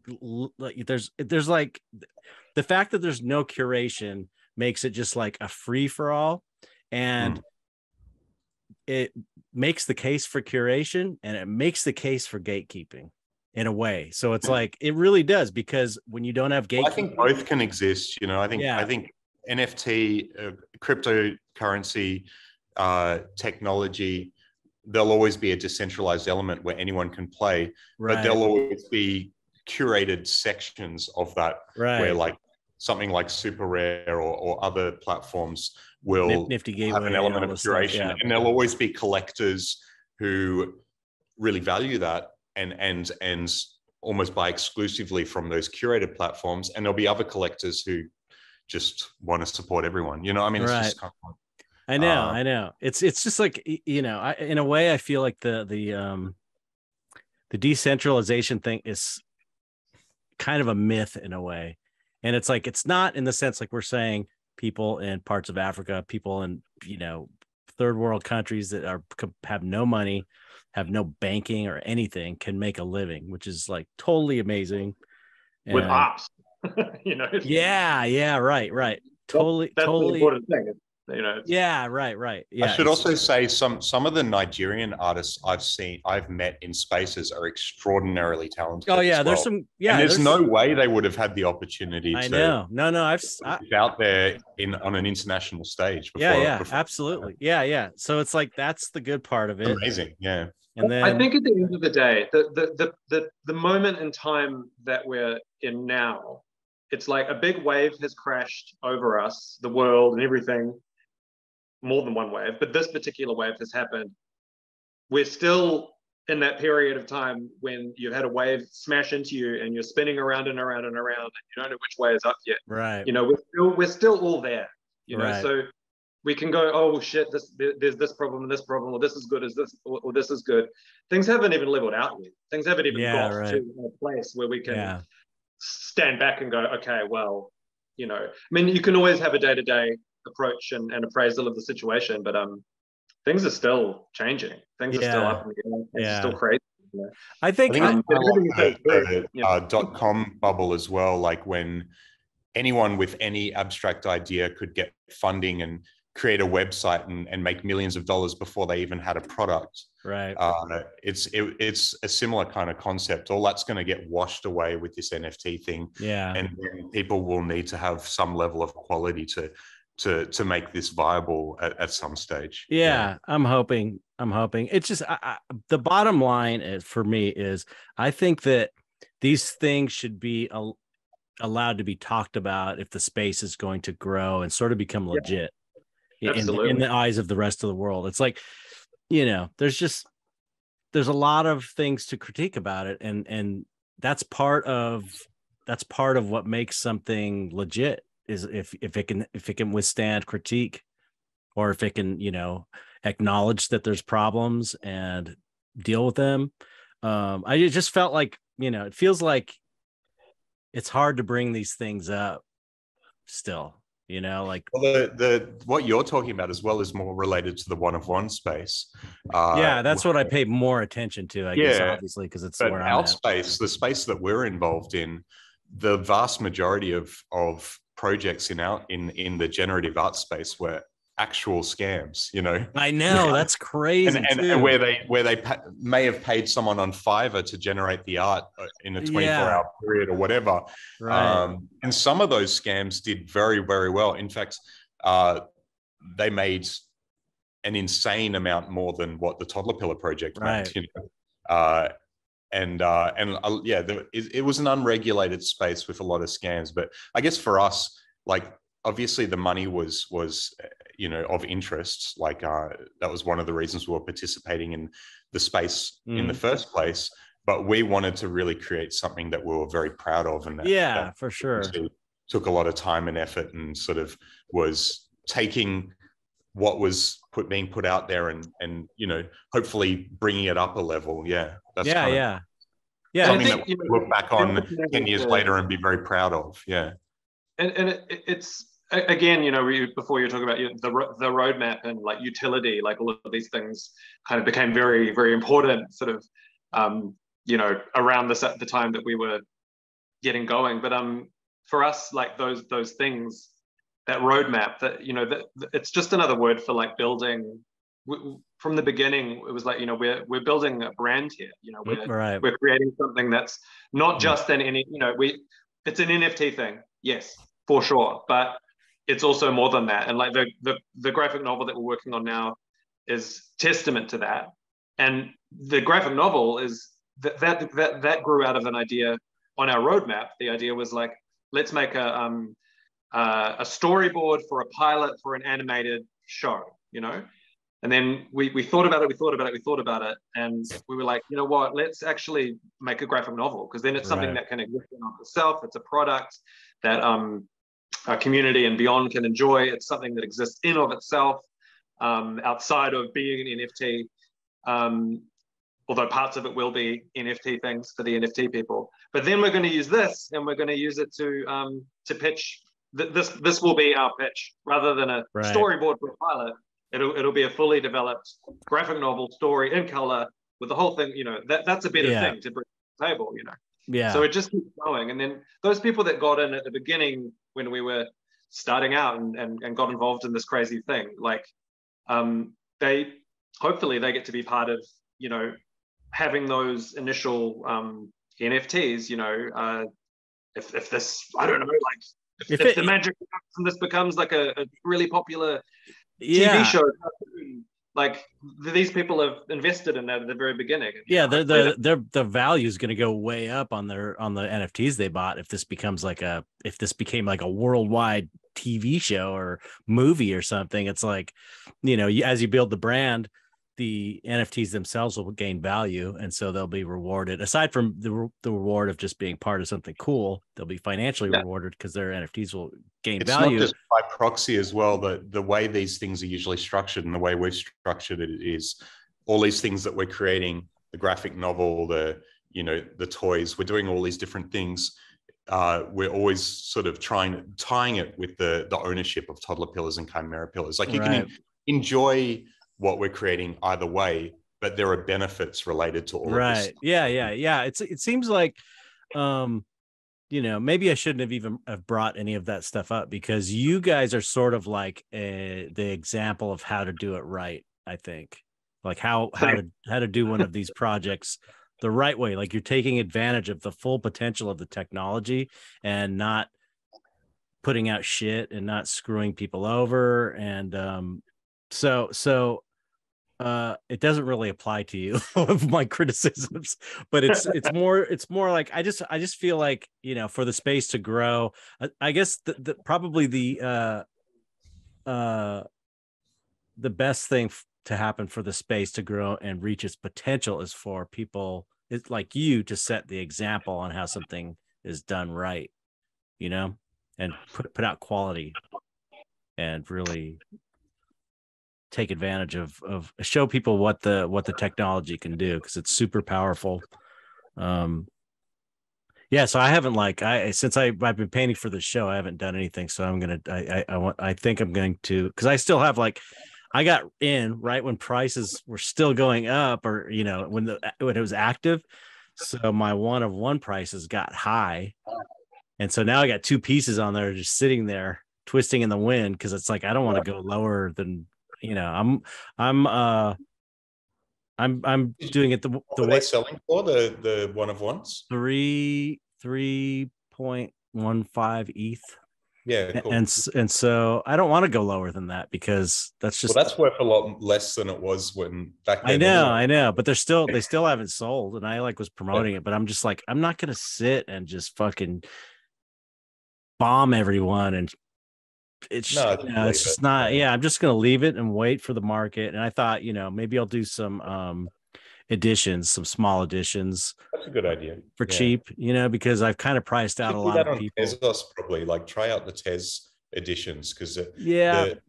there's like, the fact that there's no curation makes it just like a free for all, and it makes the case for curation, and it makes the case for gatekeeping in a way. So it's like, it really does, because when you don't have gatekeeping, I think both can exist. I think NFT, cryptocurrency, technology, there'll always be a decentralized element where anyone can play, but there'll always be curated sections of that, where like something like Super Rare or other platforms will Nifty Gateway have an element of curation, and there'll always be collectors who really value that and almost buy exclusively from those curated platforms, and there'll be other collectors who just want to support everyone. It's just kind of like, I know. It's just like, in a way, I feel like the decentralization thing is kind of a myth in a way, and it's like, it's not in the sense like we're saying people in parts of Africa, people in third world countries that have no money, have no banking or anything, can make a living, which is like totally amazing. With ops, right. That's the important thing. Yeah, right. Yeah. I should also say some of the Nigerian artists I've met in spaces are extraordinarily talented. Oh yeah, as there's well. some. Yeah, and there's no way they would have had the opportunity I to. know. No. I've out there on an international stage before. Yeah, absolutely. Yeah. So it's like that's the good part of it. Amazing. Yeah. And then I think at the end of the day, the moment in time that we're in now, it's like a big wave has crashed over us, the world and everything. More than one wave, but this particular wave has happened. We're still in that period of time when you've had a wave smash into you and you're spinning around and around and around, and you don't know which way is up yet. Right. We're still all there. Right. So we can go, oh shit, there's this problem and this problem, or this is good as this, or this is good. Things haven't even leveled out yet. Things haven't even got to a place where we can stand back and go, okay, well, I mean, you can always have a day-to-day approach and appraisal of the situation, but things are still changing. Things are still up and down. It's still crazy. I think the .com bubble as well, like when anyone with any abstract idea could get funding and create a website and make millions of dollars before they even had a product. Right. It's a similar kind of concept. All that's going to get washed away with this NFT thing. Yeah. And then people will need to have some level of quality to make this viable at some stage. Yeah. I'm hoping. It's just the bottom line for me is I think that these things should be allowed to be talked about if the space is going to grow and sort of become legit in the eyes of the rest of the world. It's like, there's a lot of things to critique about it. And that's part of what makes something legit is if it can withstand critique, or if it can, acknowledge that there's problems and deal with them. I just felt like, it feels like it's hard to bring these things up still, like. Well, what you're talking about as well is more related to the one-of-one space. That's what I pay more attention to, I guess, obviously, because it's where I'm at. Space, the space that we're involved in, the vast majority of projects in the generative art space were actual scams. I know, that's crazy. And where they may have paid someone on Fiverr to generate the art in a 24-hour period or whatever. Right. And some of those scams did very, very well. In fact, they made an insane amount more than what the Toddlerpillars project made. It was an unregulated space with a lot of scams. But I guess for us, like, obviously the money was of interest. Like that was one of the reasons we were participating in the space in the first place. But we wanted to really create something that we were very proud of, and that for sure took a lot of time and effort, and sort of was taking what was being put out there and hopefully bringing it up a level. That's something that we look back on 10 years later and be very proud of. And it's again, before you're talking about the roadmap and like utility, like all of these things kind of became very, very important sort of around the time that we were getting going. But for us, like those things, that roadmap, that it's just another word for like building. From the beginning, it was like, we're building a brand here. We're creating something that's not just it's an NFT thing, yes, for sure, but it's also more than that. And like the graphic novel that we're working on now is testament to that. And the graphic novel is that grew out of an idea on our roadmap. The idea was like, let's make a storyboard for a pilot for an animated show, And then we thought about it, and we were like, you know what, let's actually make a graphic novel, because then it's something that can exist in of itself. It's a product that our community and beyond can enjoy. It's something that exists in of itself, outside of being an NFT, although parts of it will be NFT things for the NFT people. But then we're going to use this, and we're going to use it to pitch. This will be our pitch, rather than a storyboard for a pilot. It'll be a fully developed graphic novel story in color with the whole thing. That's a better thing to bring to the table. So it just keeps going. And then those people that got in at the beginning when we were starting out and got involved in this crazy thing. Like, they hopefully they get to be part of, you know, having those initial NFTs. You know, if this, I don't know, like if the magic from this becomes like a really popular TV show, like these people have invested in that at the very beginning. Yeah, the value is going to go way up on the NFTs they bought if this became like a worldwide TV show or movie or something. It's like, you know, as you build the brand, the NFTs themselves will gain value, and so they'll be rewarded. Aside from the reward of just being part of something cool, they'll be financially rewarded because their NFTs will gain value. It's not just by proxy as well. The way these things are usually structured and the way we've structured it is all these things that we're creating, the graphic novel, the toys, we're doing all these different things. We're always sort of tying it with the ownership of Toddler Pillars and Chimera Pillars. Like you can enjoy what we're creating either way, but there are benefits related to all of this. Yeah. It seems like, you know, maybe I shouldn't have even have brought any of that stuff up, because you guys are sort of like the example of how to do it right. I think, like how to do one of these projects the right way. Like you're taking advantage of the full potential of the technology and not putting out shit and not screwing people over. And so it doesn't really apply to you of my criticisms, but it's more like I just feel like, you know, for the space to grow, I guess probably the best thing to happen for the space to grow and reach its potential is for people like you to set the example on how something is done right, you know, and put out quality and really take advantage of show people what the technology can do, because it's super powerful. So I haven't since I've been painting for the show, I haven't done anything. So I think I'm going to, because I still have I got in right when prices were still going up, or, you know, when it was active. So my 1 of 1 prices got high. And so now I got 2 pieces on there just sitting there twisting in the wind, because it's like I don't want to go lower than, you know, I'm doing it the way they're selling for the 1 of 1s. 3.15 ETH. Yeah, cool. And so I don't want to go lower than that, because that's just, well, that's worth a lot less than it was when back then. I know, but they still haven't sold, and I was promoting it, but I'm just like, I'm not gonna sit and just fucking bomb everyone, and it's just not. Yeah, I'm just gonna leave it and wait for the market. And I thought, you know, maybe I'll do some editions, some small editions. That's a good idea for cheap, you know, because I've kind of priced out a lot of people. Tezos, probably like try out the Tez editions, because the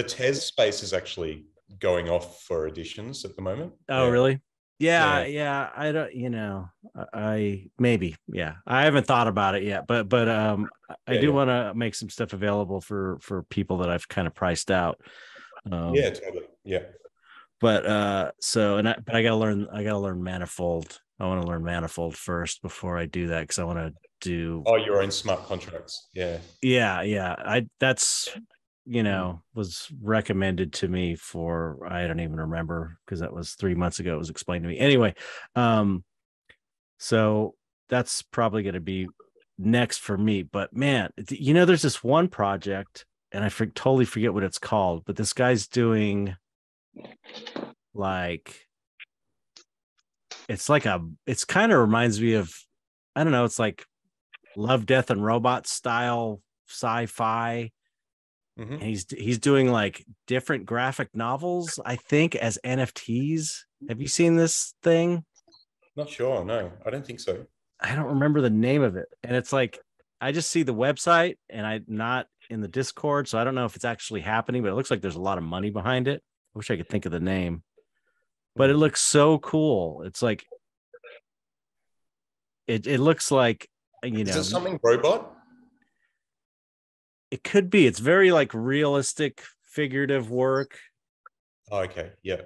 Tez space is actually going off for editions at the moment. Oh, really? Yeah. I don't, you know, I haven't thought about it yet, but I do want to make some stuff available for people that I've kind of priced out. Totally. Yeah. But I gotta learn Manifold. I want to learn Manifold first before I do that, because I want to do your own smart contracts. That's, you know, was recommended to me for, I don't even remember, because that was 3 months ago. It was explained to me anyway. So that's probably going to be next for me. But man, you know, there's this one project, and I totally forget what it's called, but this guy's doing it's kind of reminds me of, I don't know, it's like Love, Death, and Robots style sci-fi. Mm-hmm. And he's doing like different graphic novels, I think, as NFTs. Have you seen this thing? Not sure. No, I don't think so. I don't remember the name of it. And it's like, I just see the website, and I'm not in the Discord, so I don't know if it's actually happening, but it looks like there's a lot of money behind it. I wish I could think of the name, but it looks so cool. It's like, it looks like, you know, is it something robot? It could be. It's very like realistic, figurative work. Oh, okay. Yeah.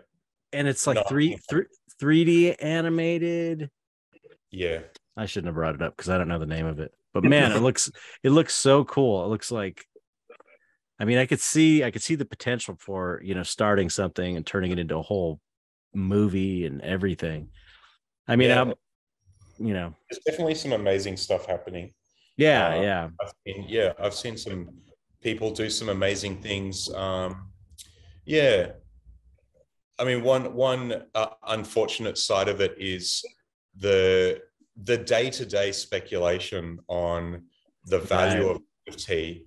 And it's like 3D animated. Yeah. I shouldn't have brought it up because I don't know the name of it. But man, it looks so cool. It looks like I mean, I could see the potential for, starting something and turning it into a whole movie and everything. I mean, Yeah. I'm, There's definitely some amazing stuff happening. yeah. I've seen some people do some amazing things. Yeah, I mean, one unfortunate side of it is the day-to-day speculation on the value of NFT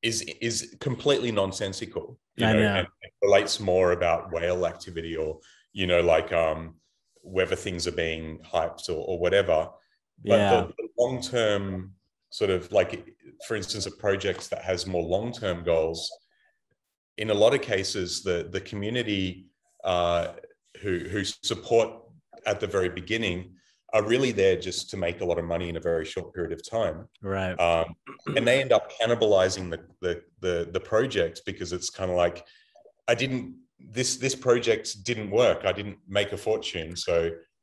is completely nonsensical, I know. and it relates more about whale activity or, like whether things are being hyped or whatever. But the long-term sort of, like, for instance, a project that has more long-term goals, in a lot of cases, the community who support at the very beginning are really there just to make a lot of money in a very short period of time. Right. And they end up cannibalizing the project, because it's kind of like, this project didn't work. I didn't make a fortune.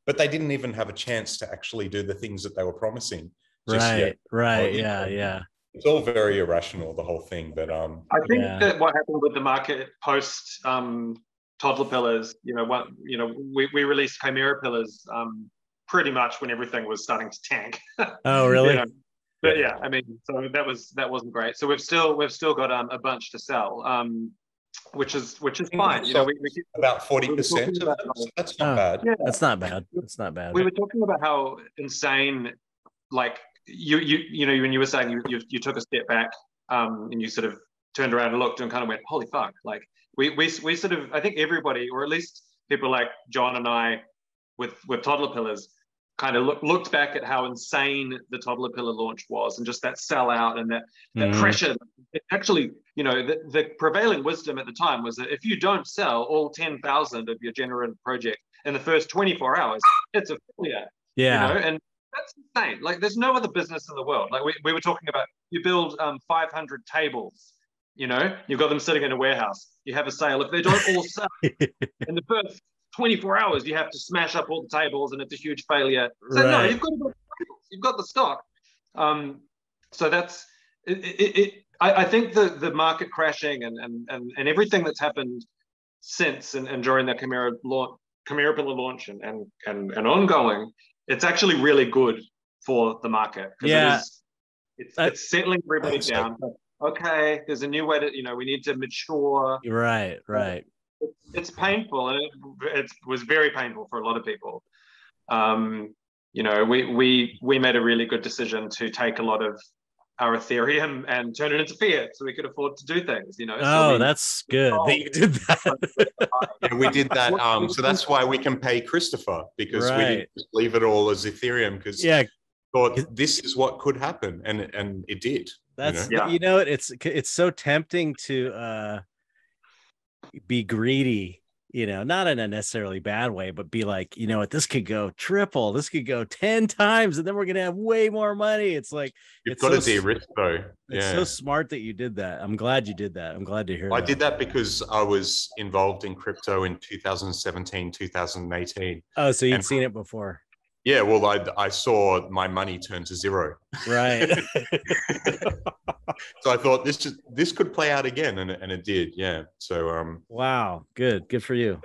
But they didn't even have a chance to actually do the things that they were promising just yet. Right. Yeah. It's all very irrational, the whole thing. But I think that what happened with the market post Toddlerpillars, we released Chimera Pillars pretty much when everything was starting to tank. Oh, really? But yeah, I mean, so that wasn't great. So we've still got a bunch to sell, which is fine. We about 40%. That's not bad. Yeah, that's not bad. That's not bad. We were talking about how insane, like you when you were saying you took a step back, and you sort of turned around and looked and kind of went, holy fuck! Like we sort of, I think everybody, or at least people like John and I, with Toddlerpillars, kind of looked back at how insane the Toddlerpillar launch was, and just that sellout and that pressure. It actually, the prevailing wisdom at the time was that if you don't sell all 10,000 of your generative project in the first 24 hours, it's a failure. Yeah. And that's insane. Like, there's no other business in the world. Like we were talking about, you build 500 tables, you've got them sitting in a warehouse. You have a sale. If they don't all sell in the first 24 hours, you have to smash up all the tables, and it's a huge failure. So no, you've got to build tables. You've got the stock. So that's it. I think the market crashing and everything that's happened since and during the Chimera Pillar launch and ongoing, it's actually really good for the market. Yeah, it's settling everybody down. Okay, there's a new way to, we need to mature. Right. It's painful, and it was very painful for a lot of people. We made a really good decision to take a lot of our Ethereum and turn it into fiat, so we could afford to do things. That's good that you did that. Yeah, we did that. So that's why we can pay Christopher, because we didn't just leave it all as Ethereum, because thought this is what could happen, and it did. That's it's so tempting to be greedy, not in a necessarily bad way, but be like, what, this could go triple, this could go 10 times, and then we're gonna have way more money. It's like, you've got to de-risk though. It's so smart that you did that. I'm glad you did that. I'm glad to hear that. I did that because I was involved in crypto in 2017, 2018. Oh, so you'd seen it before. Yeah, well, I saw my money turn to zero. Right. So I thought this could play out again, and it did. Yeah. So wow, good for you.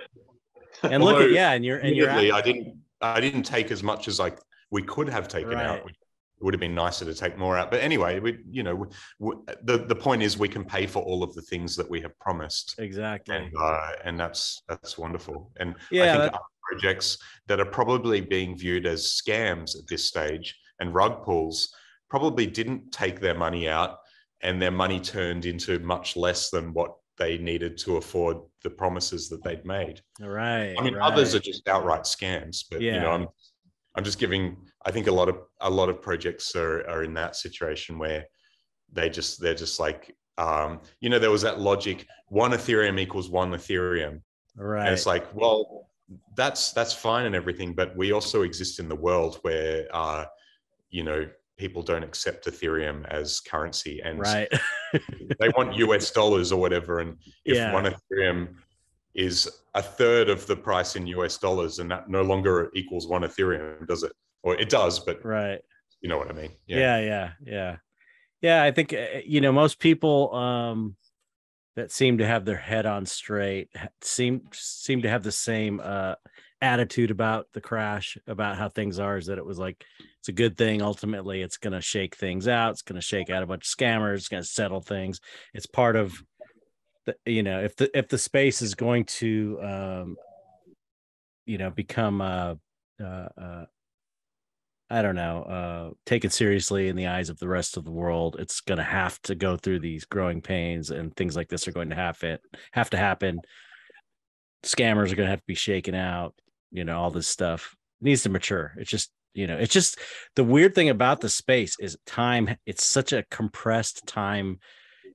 And look at and you're I didn't take as much as we could have taken out. It would have been nicer to take more out. But anyway, the point is, we can pay for all of the things that we have promised. Exactly. And that's wonderful. And yeah, I think projects that are probably being viewed as scams at this stage and rug pulls probably didn't take their money out, and their money turned into much less than what they needed to afford the promises that they'd made. Right. I mean, others are just outright scams, but I'm just giving, I think a lot of projects are in that situation where they're just like, there was that logic, 1 Ethereum equals 1 Ethereum. Right. And it's like, well, that's fine and everything, but we also exist in the world where, people don't accept Ethereum as currency, and they want US dollars or whatever. And if 1 Ethereum is a third of the price in US dollars, and that no longer equals 1 Ethereum, does it? Or it does, but you know what I mean? Yeah. I think, most people, that seem to have their head on straight, seem to have the same attitude about the crash, about how things are, is that it was like, it's a good thing. Ultimately, it's going to shake things out. It's going to shake out a bunch of scammers. It's going to settle things. It's part of the, if the space is going to, become I don't know, taken seriously in the eyes of the rest of the world, it's going to have to go through these growing pains, and things like this are going to have to happen. Scammers are going to have to be shaken out. All this stuff needs to mature. It's just the weird thing about the space is time. It's such a compressed time.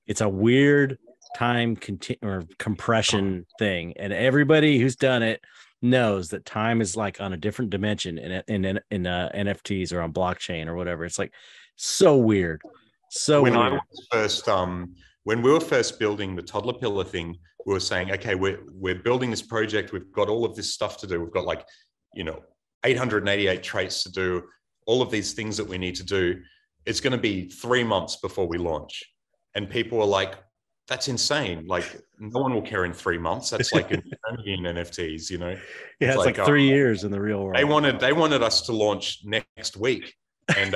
It's a weird time compression thing, and everybody who's done it knows that time is like on a different dimension in NFTs or on blockchain or whatever. It's like so weird. So when weird. I was first, when we were first building the Toddler Pillar thing, we were saying, okay, we're building this project. We've got all of this stuff to do. We've got 888 traits to do, all of these things that we need to do. It's going to be 3 months before we launch. And people were like, that's insane. Like, no one will care in 3 months. That's like an eternity in NFTs, Yeah, it's like 3 years in the real world. They wanted us to launch next week and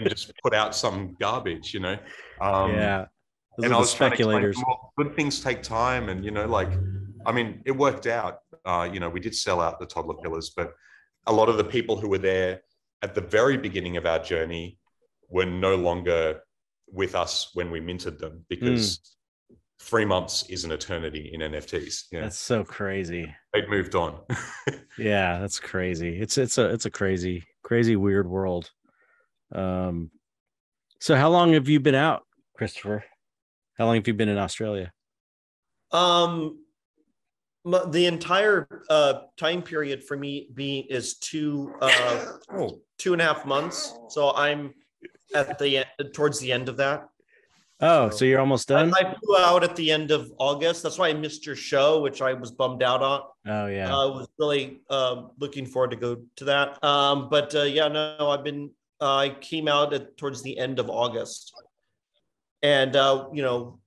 just put out some garbage, Yeah. And I was speculators. Good things take time, and it worked out. We did sell out the Toddler Pillars, but a lot of the people who were there at the very beginning of our journey were no longer with us when we minted them, because 3 months is an eternity in NFTs. Yeah, that's so crazy. They've moved on. Yeah, that's crazy. It's a crazy weird world. So how long have you been out, Christopher? How long have you been in Australia? The entire time period for me is 2.5 months. So I'm at towards the end of that. So you're almost done? I flew out at the end of August. That's why I missed your show, which I was bummed out on. Oh yeah. I was really looking forward to go to that. I came out towards the end of August. And so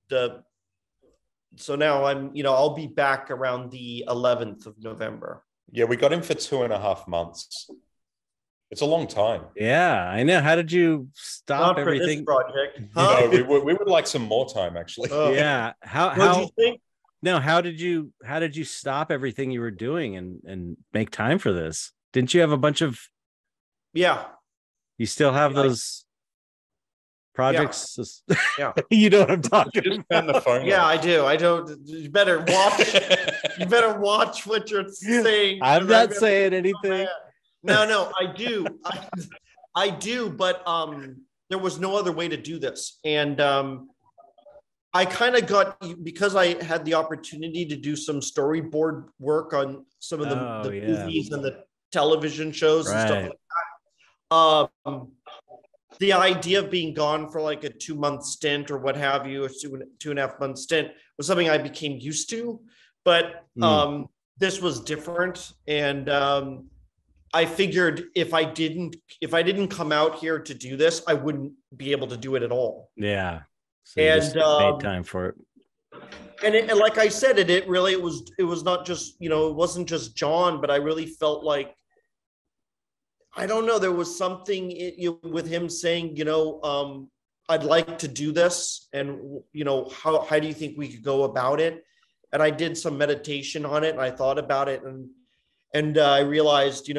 now I'll be back around the 11th of November. Yeah, we got him for 2.5 months. It's a long time. Yeah, I know. How did you stop Not for everything? this project. Huh? No, we would like some more time, actually. Yeah. What do you think? No, how did you stop everything you were doing and make time for this? Didn't you have a bunch of? Yeah. You still have those projects? Yeah. You know what I'm talking Just about. turn the phone Yeah, off. I do. I don't. You better watch. You better watch what you're saying. I'm not saying anything. No, I do. I do, but there was no other way to do this. And I kind of got, because I had the opportunity to do some storyboard work on some of the movies and the television shows and stuff like that. The idea of being gone for like a 2-month stint or what have you, a 2.5 month stint, was something I became used to. But this was different. And I figured if I didn't come out here to do this, I wouldn't be able to do it at all. Yeah. So you just made time for it. And like I said, it was not just, it wasn't just Jon, but I really felt like, I don't know, there was something with him saying, I'd like to do this. And, how do you think we could go about it? And I did some meditation on it, and I thought about it, and I realized,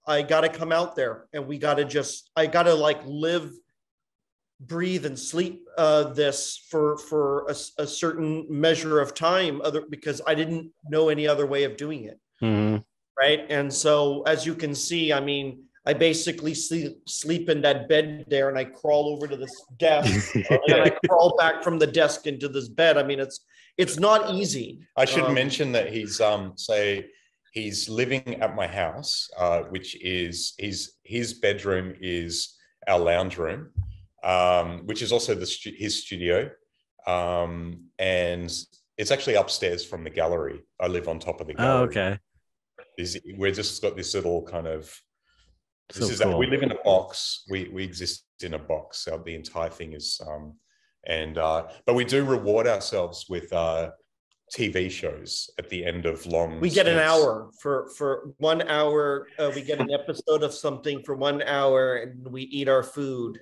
I got to come out there, and I got to like live, breathe, and sleep this for a certain measure of time, because I didn't know any other way of doing it. Mm-hmm. Right. And so, as you can see, I basically sleep in that bed there, and I crawl over to this desk and I crawl back from the desk into this bed. It's not easy. I should mention that he's living at my house, which is his bedroom is our lounge room, which is also his studio. And it's actually upstairs from the gallery. I live on top of the gallery. Oh, okay. We're just got this little kind of, Cool. We live in a box. We exist in a box. So the entire thing is And but we do reward ourselves with TV shows at the end of long. We get an hour for 1 hour. We get an episode of something for 1 hour, and we eat our food.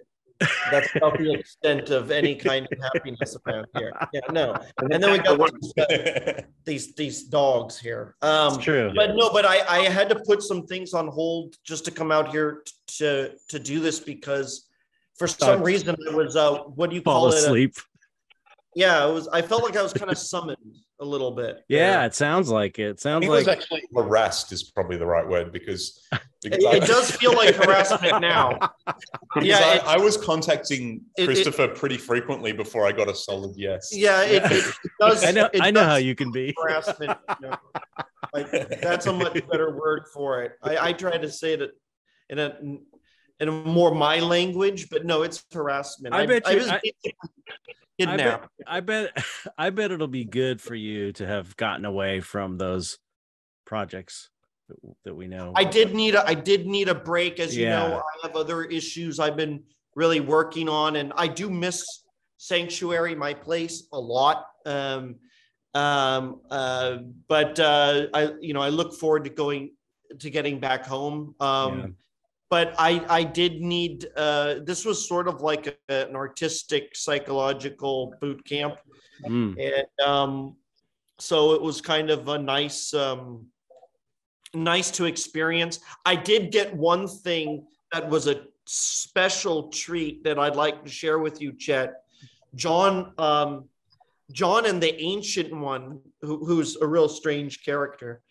That's about the extent of any kind of happiness around here. Yeah, no. And then we got these dogs here. It's true. But I had to put some things on hold just to come out here to do this, because for some reason it was what do you call it? Asleep. Yeah, it was. I felt like I was kind of summoned a little bit. Yeah, it sounds like it. Sounds like was actually harassed is probably the right word, because it does feel like harassment now. Yeah, I was contacting Christopher pretty frequently before I got a solid yes. Yeah, it does. I know how you can be. Harassment. Like, that's a much better word for it. I try to say it in a more my language, but no, it's harassment. I bet it'll be good for you to have gotten away from those projects that we know. I did need a break, as you know. I have other issues I've been really working on, and I do miss Sanctuary, my place, a lot. But I look forward to getting back home. But I did need, this was sort of like an artistic psychological boot camp. And so it was kind of a nice to experience. I did get one thing that was a special treat that I'd like to share with you, Chet. Jon and the Ancient One, who's a real strange character,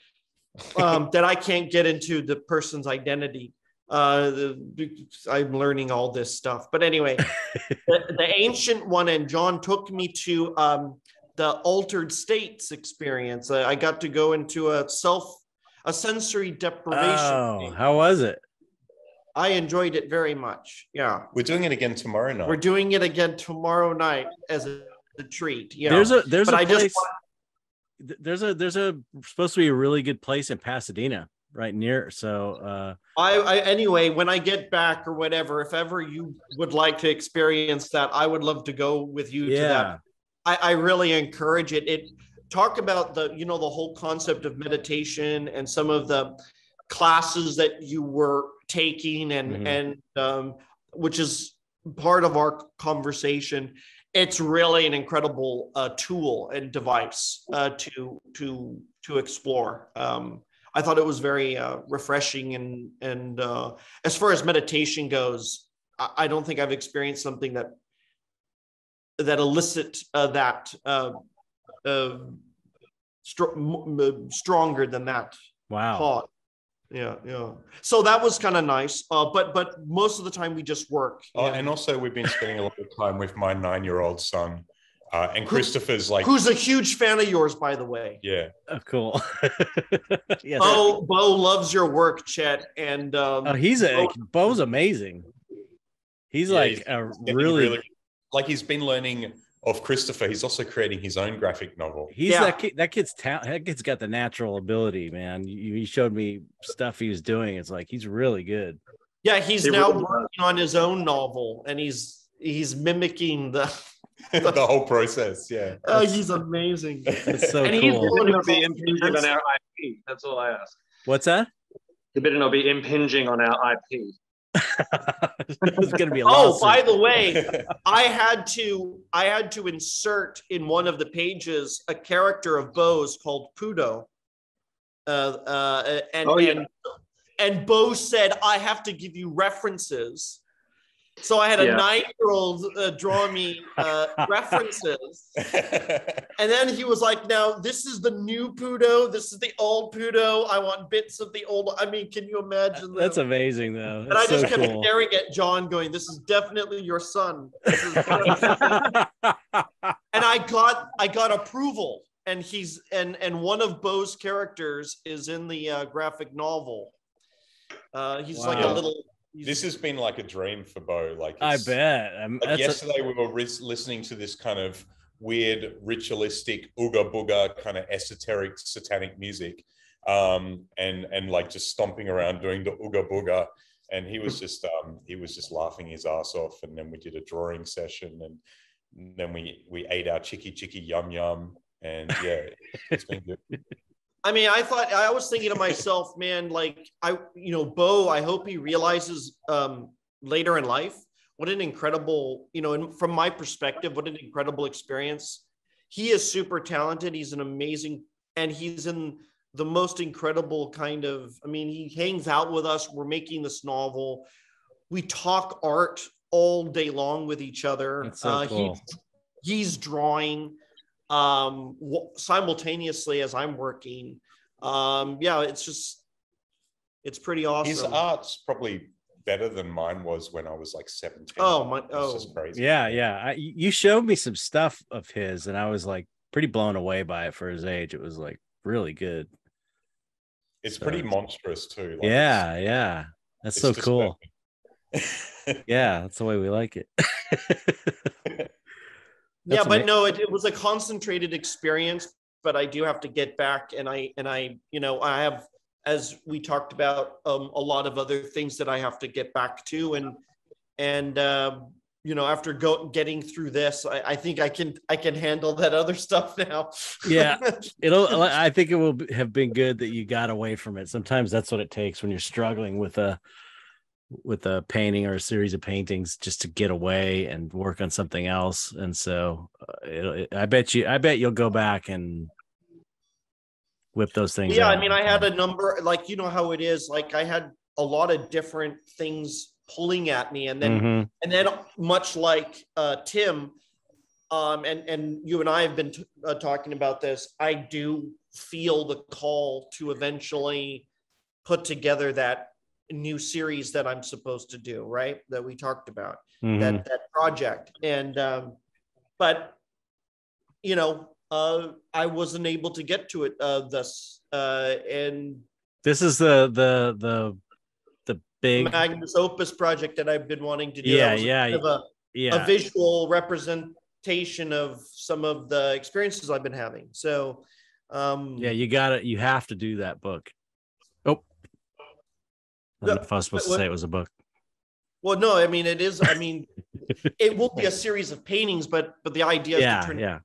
that I can't get into the person's identity. I'm learning all this stuff, but anyway, the Ancient One and Jon took me to the Altered States experience. I got to go into a sensory deprivation. Oh, how was it? I enjoyed it very much. Yeah, we're doing it again tomorrow night. We're doing it again tomorrow night as a treat. Yeah, there's a place. There's a supposed to be a really good place in Pasadena right near. So I anyway, when I get back or whatever, if ever you would like to experience that, I would love to go with you to that. I really encourage it. Talk about the whole concept of meditation and some of the classes that you were taking and which is part of our conversation. It's really an incredible tool and device to explore. I thought it was very refreshing, and as far as meditation goes, I don't think I've experienced something that elicit that stronger than that. Wow. Thought. Yeah. So that was kind of nice, but most of the time we just work. And also we've been spending a lot of time with my 9-year-old son. And Christopher's who's a huge fan of yours, by the way. Yeah. Oh, cool. Yes. Bo loves your work, Chet. And Bo's amazing. He's like really like he's been learning of Christopher. He's also creating his own graphic novel. That kid's got the natural ability, man. He showed me stuff he was doing. It's like he's really good. Yeah, he's now working on his own novel, and he's mimicking the whole process. Yeah. Oh, he's amazing. It's so and cool. he's going to be impinging on our IP. That's all I ask. What's that? The bit will be impinging on our IP. It's going to be a lawsuit. By the way, I had to insert in one of the pages a character of Bo's called Pudo. And Bo said, I have to give you references. So I had a 9-year-old draw me references. And then he was like, now this is the new Pudo. This is the old Pudo. I want bits of the old. I mean, can you imagine that? That's amazing, though. And I just kept staring at Jon going, this is definitely your son. And I got approval. And he's and one of Bo's characters is in the graphic novel. He's like a little. This has been like a dream for Bo. I bet. Yesterday we were listening to this kind of weird, ritualistic, ooga booga kind of esoteric, satanic music, and like just stomping around doing the ooga booga. And he was just laughing his ass off. And then we did a drawing session, and then we ate our chicky yum yum, and yeah, it's been good. I mean, I was thinking to myself, man, like Bo, I hope he realizes later in life what an incredible, and from my perspective, what an incredible experience. He is super talented. He's an amazing, and he's in the most incredible kind of, I mean, he hangs out with us. We're making this novel. We talk art all day long with each other. That's so cool. He's drawing simultaneously as I'm working. It's pretty awesome. His art's probably better than mine was when I was like 17. It's just crazy. Yeah. You showed me some stuff of his, and I was like pretty blown away by it for his age. It was like really good. It's pretty monstrous too. Like yeah. That's so cool. Yeah, that's the way we like it. Yeah, but no, it was a concentrated experience. But I do have to get back, and I have, as we talked about, a lot of other things that I have to get back to, and after getting through this, I think I can handle that other stuff now. Yeah, I think it will have been good that you got away from it. Sometimes that's what it takes when you're struggling with a painting or a series of paintings, just to get away and work on something else. And so I bet you'll go back and whip those things out. I mean, I had a number, like, you know how it is, like I had a lot of different things pulling at me, and then much like Tim and you and I have been talking about this, I do feel the call to eventually put together that new series that I'm supposed to do, right? That we talked about, that project. And but I wasn't able to get to it and this is the big Magnus Opus project that I've been wanting to do. A visual representation of some of the experiences I've been having. So you have to do that book. I don't know if I was supposed to say it was a book. Well, no, I mean, it is. I mean, it will be a series of paintings, but the idea is to turn it into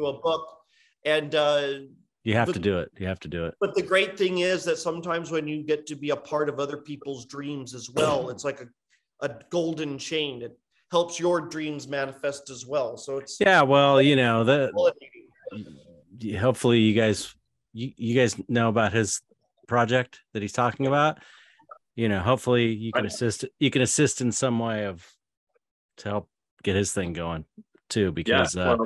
a book. And you have to do it. You have to do it. But the great thing is that sometimes when you get to be a part of other people's dreams as well, it's like a golden chain. It helps your dreams manifest as well. So it's hopefully you guys know about his project that he's talking about. Hopefully you can assist in some way to help get his thing going too, because I'd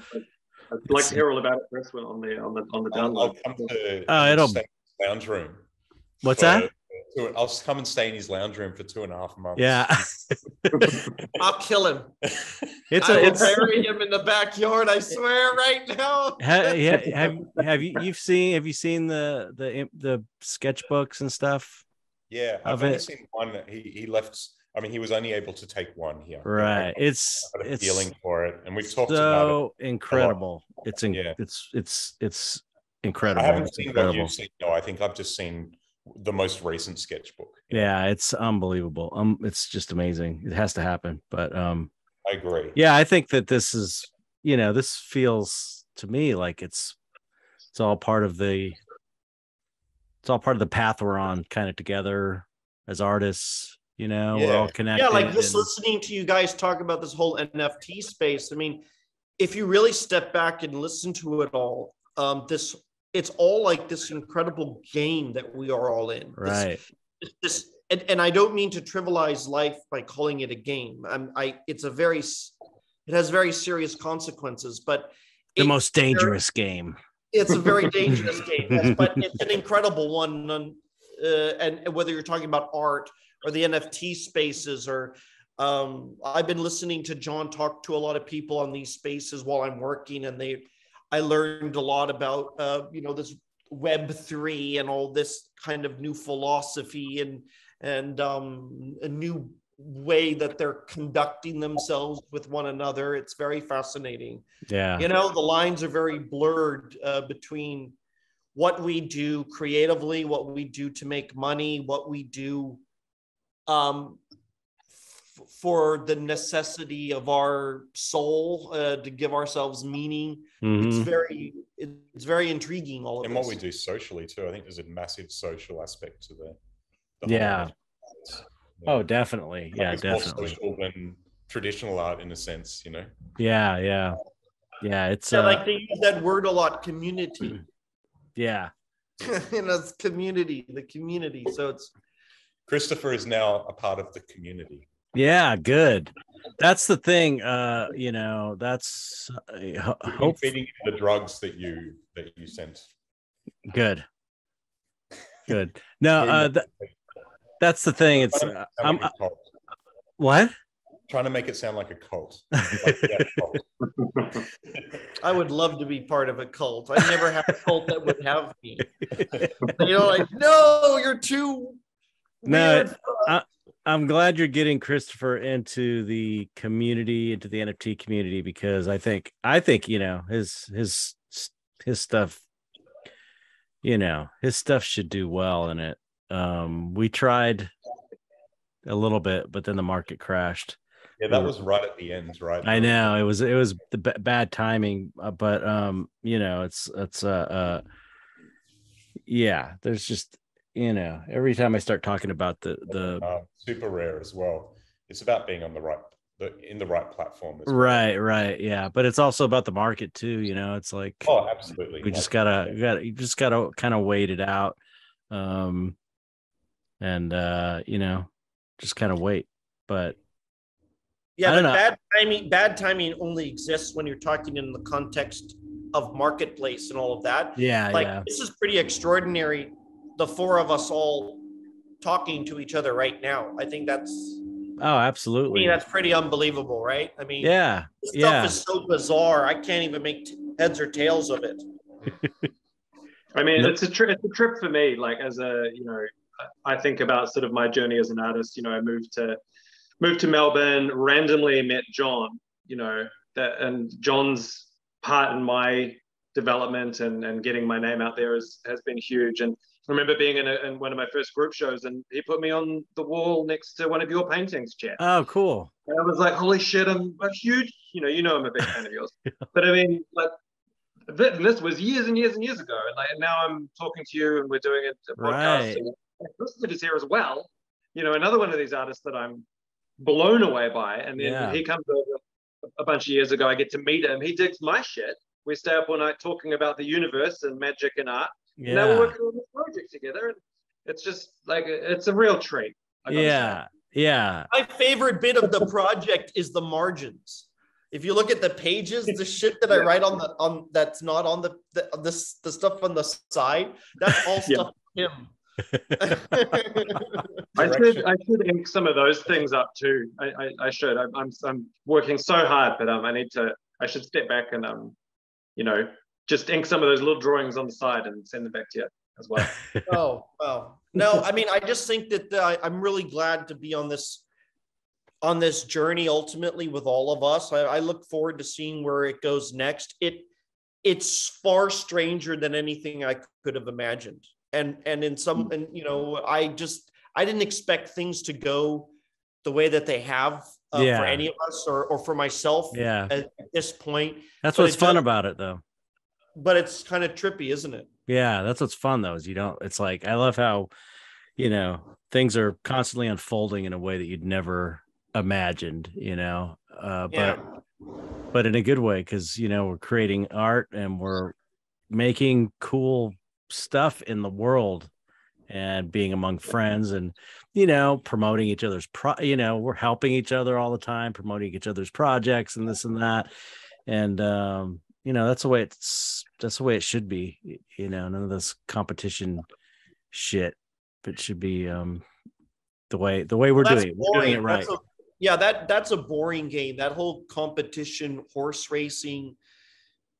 like to hear all about it first on the download. I'll come to Stain's lounge room. What's that? I'll come and stay in his lounge room for 2.5 months. Yeah. I'll kill him. I'll bury him in the backyard, I swear, right now. Have you seen the sketchbooks and stuff? Yeah, I've only seen one. He left. I mean, he was only able to take one here. Right. It's a feeling for it, and we've talked about it. Incredible. It's incredible. I haven't seen what you've seen. No, I think I've just seen the most recent sketchbook. Yeah, it's unbelievable. It's just amazing. It has to happen. But I agree. Yeah, I think that this is, this feels to me like it's all part of the path we're on, kind of together as artists. We're all connected. Yeah, like just listening to you guys talk about this whole NFT space. I mean, if you really step back and listen to it all, it's all like this incredible game that we are all in. Right. And I don't mean to trivialize life by calling it a game. It has very serious consequences, but the most dangerous game. It's a very dangerous game, yes, but it's an incredible one. And whether you're talking about art or the NFT spaces, or I've been listening to Jon talk to a lot of people on these spaces while I'm working, and I learned a lot about this Web3 and all this kind of new philosophy and a new way that they're conducting themselves with one another. It's very fascinating. Yeah. The lines are very blurred between what we do creatively, what we do to make money, what we do for the necessity of our soul to give ourselves meaning. It's very intriguing, all of and this. what we do socially too. I think there's a massive social aspect to the Yeah. whole Oh, definitely. Yeah, it's definitely. more social than traditional art in a sense, you know. Yeah. It's like they use that word a lot, community. Yeah. It's community, the community. So it's Christopher is now a part of the community. Yeah, good. That's the thing. That's Feeding you the drugs that you sent. Good. No, that's the thing. It's what? Trying to make it sound like a cult. I would love to be part of a cult. I never had a cult that would have me. Like, no, you're too weird. I'm glad you're getting Christopher into the community, into the NFT community, because I think his stuff, his stuff should do well in it. We tried a little bit, but then the market crashed. Yeah, that was right at the end, right? I know it was the bad timing, but yeah, there's just every time I start talking about the super rare as well. It's about being on the right platform as well. Right, yeah, but it's also about the market too. It's like, oh, absolutely. We just gotta kind of wait it out, and just kind of wait. But yeah, but bad timing only exists when you're talking in the context of marketplace and all of that. Yeah, This is pretty extraordinary. The four of us all talking to each other right now. I think that's absolutely. That's pretty unbelievable, right? I mean, this stuff is so bizarre. I can't even make heads or tails of it. I mean, it's a trip for me. Like, as I think about sort of my journey as an artist. I moved to Melbourne, randomly met Jon. And Jon's part in my development and getting my name out there has been huge. And I remember being in one of my first group shows, and he put me on the wall next to one of your paintings, Chet. Oh, cool. And I was like, holy shit, I'm a huge, I'm a big fan of yours. But I mean, like, this was years and years and years ago. And now I'm talking to you and we're doing a podcast. Right. And Christopher is here as well. Another one of these artists that I'm blown away by. And then he comes over a bunch of years ago. I get to meet him. He digs my shit. We stay up all night talking about the universe and magic and art. Yeah. Now we're working on this project together. And it's just like, it's a real treat. Yeah. My favorite bit of the project is the margins. If you look at the pages, the shit that I write on that's not on the stuff on the side, that's all stuff from him. I should ink some of those things up too. I should. I'm working so hard, but I should step back and just ink some of those little drawings on the side and send them back to you as well. Oh, well. No, I mean, I just think that I'm really glad to be on this journey ultimately with all of us. I look forward to seeing where it goes next. It's far stranger than anything I could have imagined. And I didn't expect things to go the way that they have for any of us or for myself at this point. That's what's fun about it though. But it's kind of trippy, isn't it? Yeah, that's what's fun though, is it's like, I love how, things are constantly unfolding in a way that you'd never imagined, but in a good way, because we're creating art and we're making cool stuff in the world and being among friends and promoting each other's we're helping each other all the time, promoting each other's projects and this and that, and that's the way it should be. None of this competition shit, but it should be the way we're doing it. We're doing it right. That's a boring game. That whole competition, horse racing,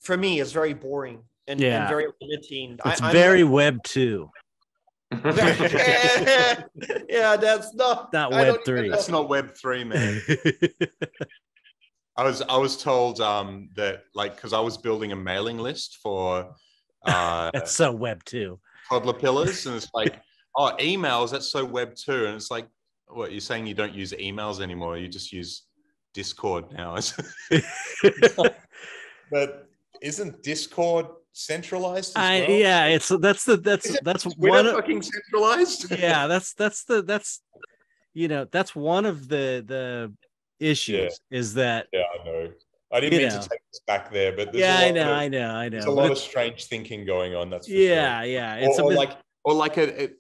for me, is very boring and very limiting. It's very Web 2. Yeah, that's not Web 3. That's not Web 3, man. I was told that, like, because I was building a mailing list for that's so Web 2. Toddlerpillars, and it's like, oh, emails, that's so Web 2, and it's like, What, you're saying you don't use emails anymore? You just use Discord now? But isn't Discord centralized as well? Yeah, that's Twitter fucking centralized. Yeah, that's one of the issues is that. Yeah, I know. I didn't mean to take this back there, but there's I know. There's a lot of strange thinking going on. That's for sure. Yeah.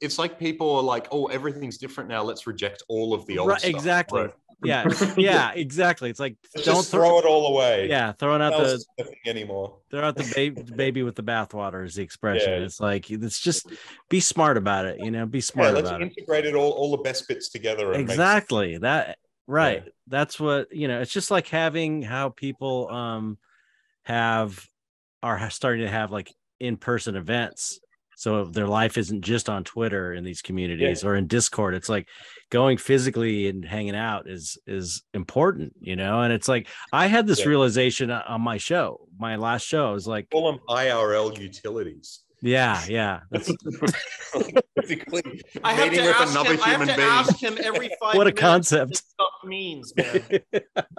It's like people are like, oh, everything's different now. Let's reject all of the old stuff. Exactly. Right. Yeah, exactly. It's like don't throw it all away. Yeah, throwing out the thing anymore. Throw out the baby with the bathwater is the expression. Yeah. It's like, it's just be smart about it. Be smart about it. Let's integrate all the best bits together. And exactly that. Right. Yeah. That's what it's just like having how people are starting to have like in-person events. So their life isn't just on Twitter in these communities or in Discord. It's like going physically and hanging out is important, and it's like, I had this realization on my last show. I was like, call them IRL utilities. Yeah. That's basically I have to ask him every 5 minutes what a concept. What this stuff means, man.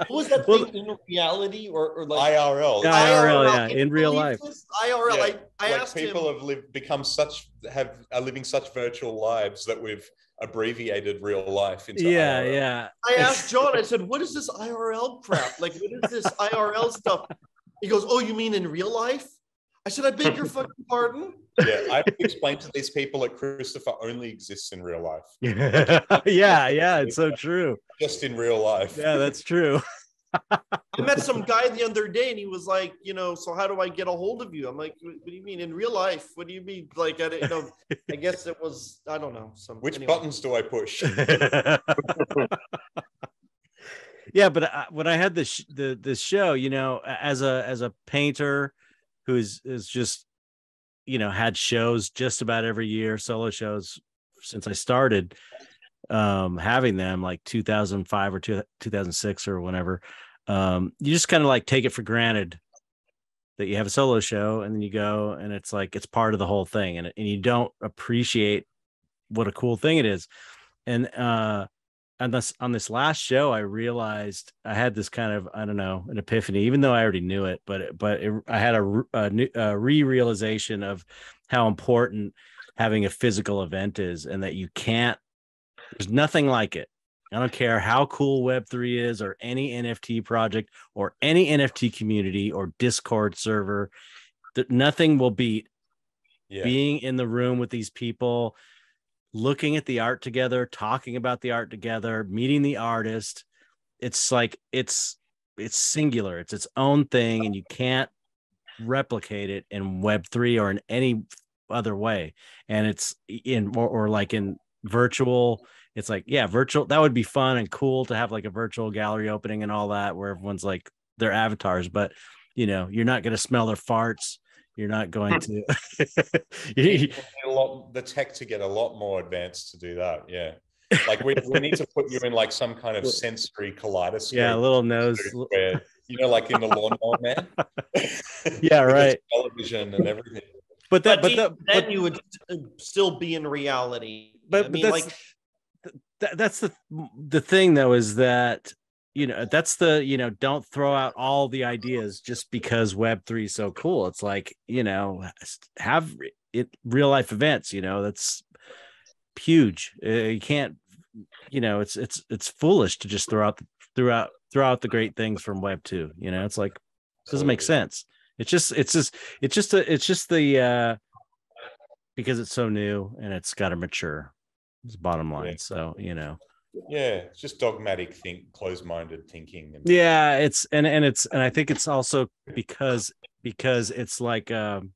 What was that thing in reality or like IRL? IRL, in real life. IRL. Yeah. I asked people him. are living such virtual lives that we've abbreviated real life into IRL. Yeah. I asked John, I said, what is this IRL crap? Like, what is this IRL stuff? He goes, oh, you mean in real life? I said, I beg your fucking pardon. Yeah, I have to explain to these people that Christopher only exists in real life. Yeah, it's so true. Just in real life. Yeah, that's true. I met some guy the other day and he was like, so how do I get a hold of you? I'm like, what do you mean in real life? What do you mean? Like, I guess it was, I don't know. Which buttons do I push? Yeah, but when I had this show, as a painter who's just, had shows just about every year, solo shows since I started having them, like 2005 or 2006 or whenever. You just kind of like take it for granted that you have a solo show and then you go and it's like, it's part of the whole thing. And you don't appreciate what a cool thing it is. And on this last show, I realized I had this kind of, I don't know, an epiphany, even though I already knew it, I had a realization of how important having a physical event is, and that there's nothing like it. I don't care how cool Web3 is, or any NFT project, or any NFT community, or Discord server, that nothing will beat being in the room with these people, looking at the art together, talking about the art together, meeting the artist. It's like, it's singular. It's its own thing, and you can't replicate it in Web3 or in any other way. And it's or like in virtual, it's like, virtual, that would be fun and cool to have like a virtual gallery opening and all that, where everyone's like their avatars, but you're not going to smell their farts. You're not going to. The tech to get a lot more advanced to do that. Yeah, like we need to put you in like some kind of sensory kaleidoscope. Yeah, a little nose. Where, like in the Lawnmower Man. Yeah, right. Television and everything. But you would still be in reality. But that's the thing though, is that that's the don't throw out all the ideas just because Web3 is so cool. It's like, have it real life events, that's huge. You can't, it's foolish to just throw out the great things from Web2. It's like, it doesn't make sense. It's just the because it's so new and it's got to mature. It's bottom line. Yeah. So, it's just dogmatic closed-minded thinking. It's and I think it's also because it's like in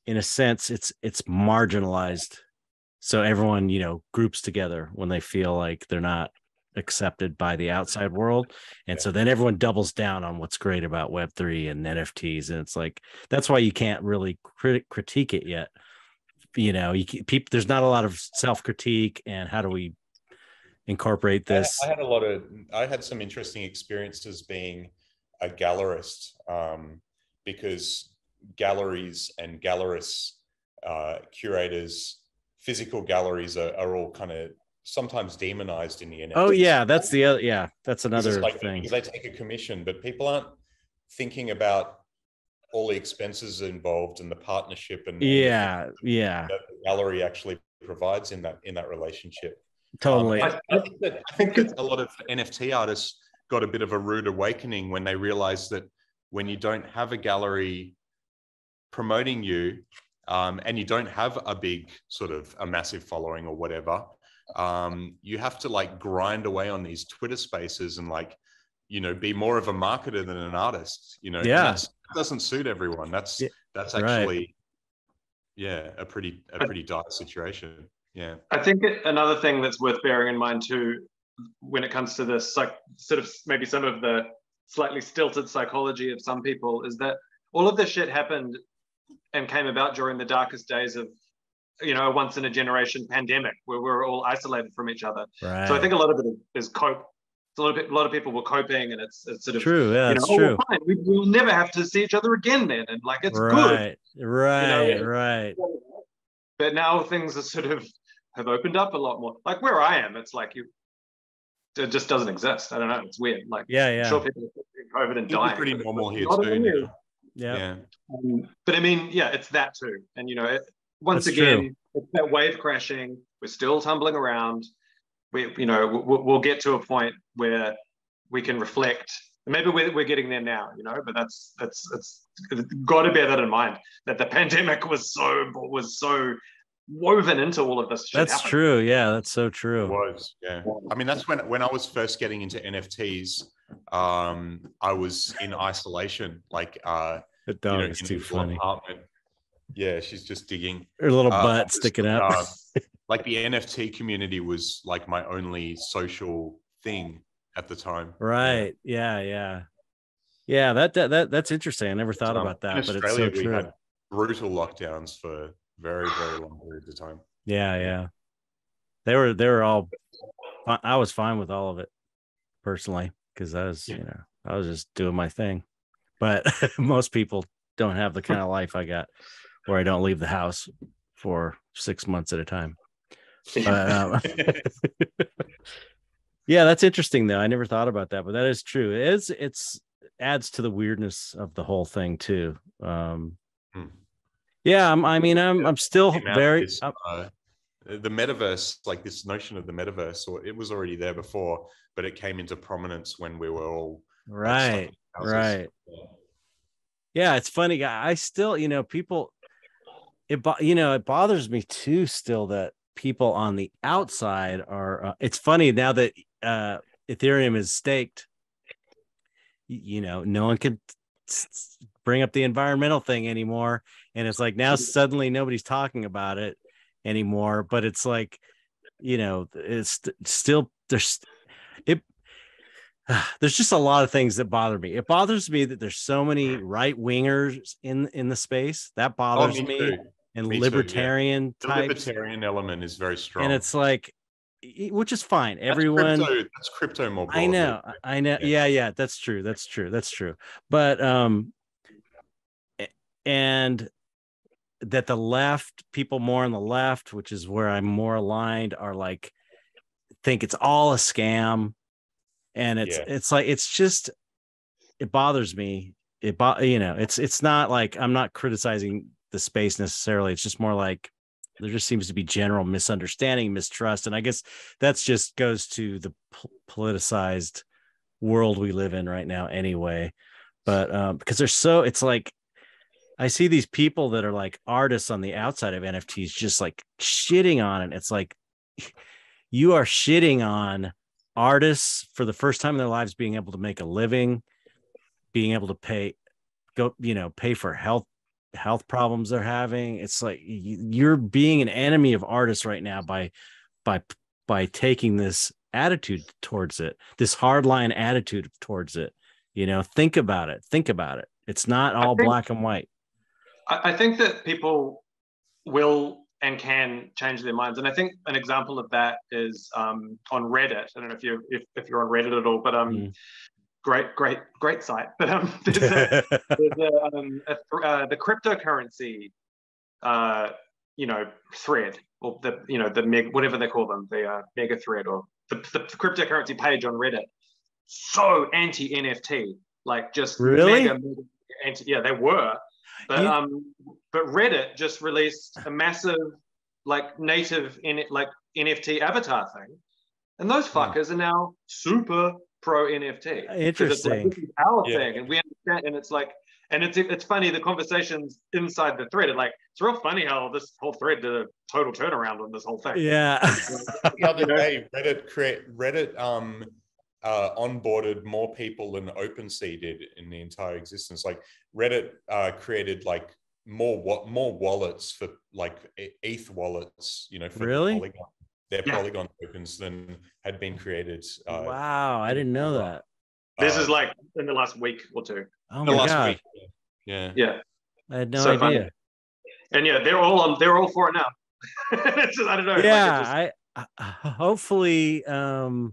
a sense it's marginalized. So everyone, groups together when they feel like they're not accepted by the outside world. And so then everyone doubles down on what's great about Web3 and NFTs. And it's like, that's why you can't really critique it yet. There's not a lot of self-critique, and how do we incorporate this? I had some interesting experiences being a gallerist, because galleries and gallerists, curators physical galleries are all kind of sometimes demonized in the NFT. Oh yeah, that's the other. Yeah, that's another thing. Because they take a commission, but people aren't thinking about all the expenses involved and the partnership and yeah, that the gallery actually provides in that relationship. Totally. I think that a lot of NFT artists got a bit of a rude awakening when they realized that when you don't have a gallery promoting you, and you don't have a massive following or whatever, you have to like grind away on these Twitter spaces and like, be more of a marketer than an artist, Yeah. And that doesn't suit everyone. That's actually, right. a pretty dire situation. Yeah. I think another thing that's worth bearing in mind too, when it comes to this, like sort of maybe some of the slightly stilted psychology of some people, is that all of this shit happened and came about during the darkest days of, a once in a generation pandemic where we're all isolated from each other. Right. So I think a lot of it is cope. A lot of people were coping, and it's sort of true. Yeah, it's true. Fine. We'll never have to see each other again then, and like it's good. Right. But now things are sort of have opened up a lot more. Like where I am, it's like it just doesn't exist. I don't know. It's weird. Like I'm sure people are COVID and dying. Pretty normal here too. Yeah. But I mean, it's that too. And once That's again, true. it's that wave crashing. We're still tumbling around. We'll get to a point where we can reflect. Maybe we're getting there now, but that's got to bear that in mind, that the pandemic was so woven into all of this shit. That's true. Yeah, that's so true. It was. Yeah. I mean, that's when I was first getting into NFTs, I was in isolation, like the dog is too funny. Apartment. Yeah, she's just digging. Her little butt sticking up. Like the NFT community was like my only social thing at the time. Right. Yeah. That's interesting. I never thought about that, but it's so true. We had brutal lockdowns for very, very long periods of time. Yeah. They were all. I was fine with all of it personally because I was, I was just doing my thing. But most people don't have the kind of life I got, where I don't leave the house for 6 months at a time. But, yeah, that's interesting though. I never thought about that, but that is true. It's adds to the weirdness of the whole thing too. Yeah, I'm still very the metaverse, like this notion of the metaverse, or it was already there before, but it came into prominence when we were all right. Yeah, it's funny. I still, people. It bothers me too still that people on the outside are. It's funny now that Ethereum is staked. No one can bring up the environmental thing anymore, and it's like now suddenly nobody's talking about it anymore. But it's like, it's still there's just a lot of things that bother me. It bothers me that there's so many right wingers in the space. That bothers me. And libertarian types. The libertarian element is very strong, and it's like, which is fine. Everyone, that's crypto more broadly. I know. Yeah. That's true. But and that the left, people more on the left, which is where I'm more aligned, are like think it's all a scam, and it's like it's just it bothers me. It's not like I'm not criticizing the space necessarily. It's just more like there just seems to be general misunderstanding, mistrust, and I guess that's just goes to the politicized world we live in right now anyway. But because it's like I see these people that are like artists on the outside of NFTs just like shitting on it. It's like you are shitting on artists for the first time in their lives being able to make a living, being able to pay for health problems they're having. It's like you're being an enemy of artists right now by taking this attitude towards it, this hardline attitude towards it. Think about it. It's not all black and white. I think that people will and can change their minds, and I think an example of that is on Reddit. I don't know if you're on Reddit at all, but great site. But there's the cryptocurrency thread, or the whatever they call them, the mega thread, or the cryptocurrency page on Reddit, so anti NFT, like just really mega anti. Yeah, they were, but Reddit just released a massive like native NFT avatar thing, and those fuckers are now super pro NFT. Interesting. It's like, this is our thing, and we understand. And it's like, and it's funny, the conversations inside the thread. It's real funny how this whole thread did a total turnaround on this whole thing. Yeah. The other day, Reddit onboarded more people than OpenSea did in the entire existence. Like Reddit created like more wallets for like ETH wallets, for really Polygon tokens than had been created. Wow, I didn't know that. This is like in the last week or two. Oh my God. Week. Yeah. I had no idea. Funny. And yeah, they're all for it now. It's just, I don't know. Yeah, hopefully it's all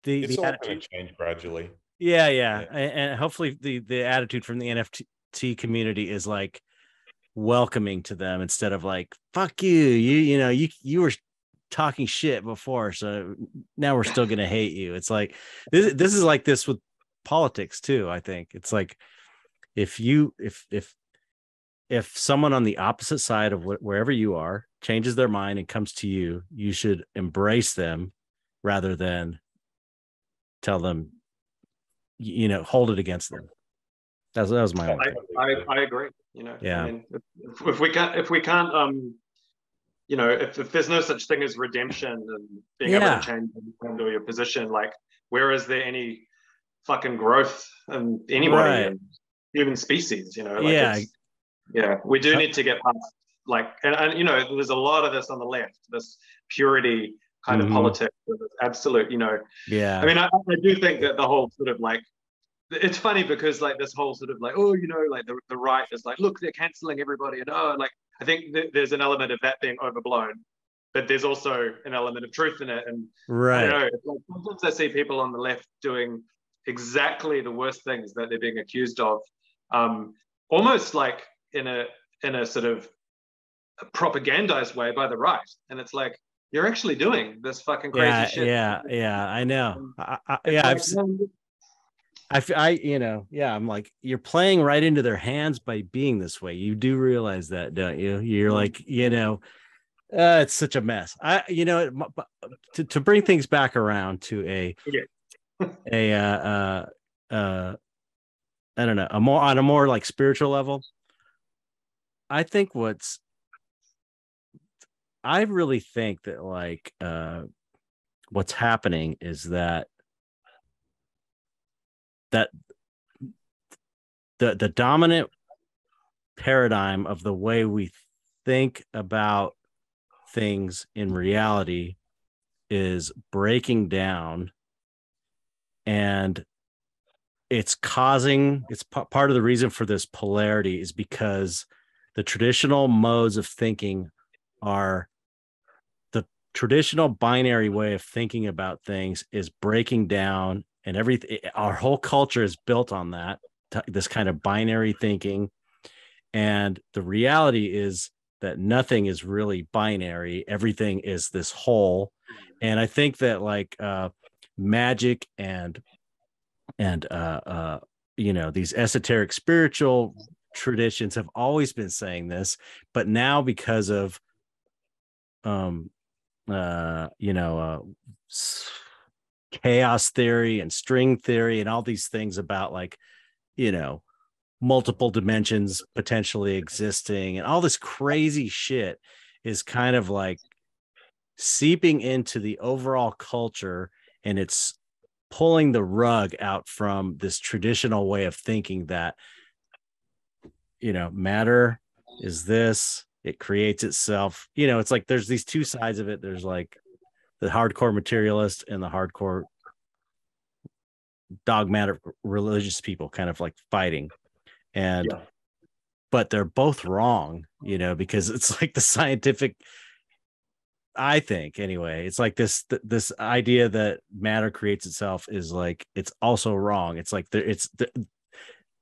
attitude going to change gradually. Yeah. And hopefully the attitude from the NFT community is like welcoming to them instead of like, fuck you, you were talking shit before, so now we're still gonna hate you. It's like this is like this with politics too. I think it's like if someone on the opposite side of wherever you are changes their mind and comes to you, you should embrace them rather than tell them, hold it against them. That was my own thing. I agree. Yeah. I mean, if we can't, if there's no such thing as redemption and being able to change your position, like, where is there any fucking growth in anybody and human species? We do need to get past and there's a lot of this on the left, this purity kind of politics, absolute, I mean, I do think that the whole sort of like, it's funny because like this whole sort of like, like the right is like, look, they're canceling everybody, and I think there's an element of that being overblown, but there's also an element of truth in it. And I don't know, like, sometimes I see people on the left doing exactly the worst things that they're being accused of, almost like in a sort of propagandized way by the right, and it's like, you're actually doing this fucking crazy shit. I know. I'm like, you're playing right into their hands by being this way. You do realize that, don't you? You're like, it's such a mess. To bring things back around to I don't know, on a more like spiritual level. I really think that like what's happening is that the dominant paradigm of the way we think about things in reality is breaking down, and it's part of the reason for this polarity is because the traditional modes of thinking are the traditional binary way of thinking about things is breaking down, and everything, our whole culture is built on that, this kind of binary thinking. And the reality is that nothing is really binary. Everything is this whole. And I think that like magic and these esoteric spiritual traditions have always been saying this, but now because of chaos theory and string theory and all these things about like, multiple dimensions potentially existing and all this crazy shit is kind of like seeping into the overall culture, and it's pulling the rug out from this traditional way of thinking that, matter is this, it creates itself. It's like there's these two sides of it. There's like the hardcore materialist and the hardcore dogmatic religious people kind of like fighting. And but they're both wrong, because it's like the scientific, I think anyway, it's like this idea that matter creates itself is like, it's also wrong. It's like the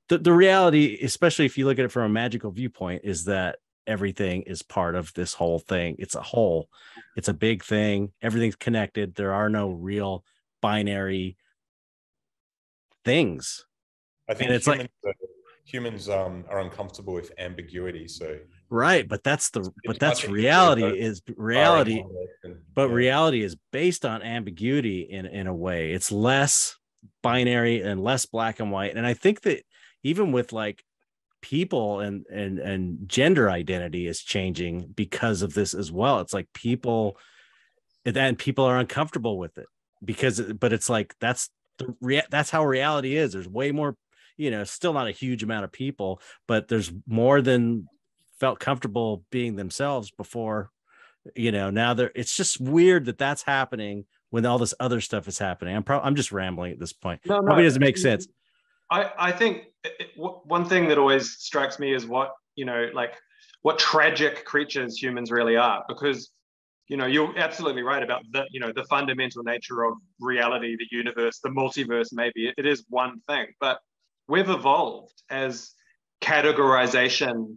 reality, especially if you look at it from a magical viewpoint, is that everything is part of this whole thing. It's a whole, it's a big thing. Everything's connected. There are no real binary things. I think and it's humans are uncomfortable with ambiguity. So right, but that's reality. Reality is based on ambiguity in a way. It's less binary and less black and white. And I think that even with like people and gender identity is changing because of this as well. It's like people are uncomfortable with it but it's like that's how reality is. There's way more, still not a huge amount of people, but there's more than felt comfortable being themselves before. Now it's just weird that that's happening when all this other stuff is happening. I'm just rambling at this point. Probably doesn't make sense. I think one thing that always strikes me is what tragic creatures humans really are, because you're absolutely right about the fundamental nature of reality, the universe, the multiverse. Maybe it is one thing, but we've evolved as categorization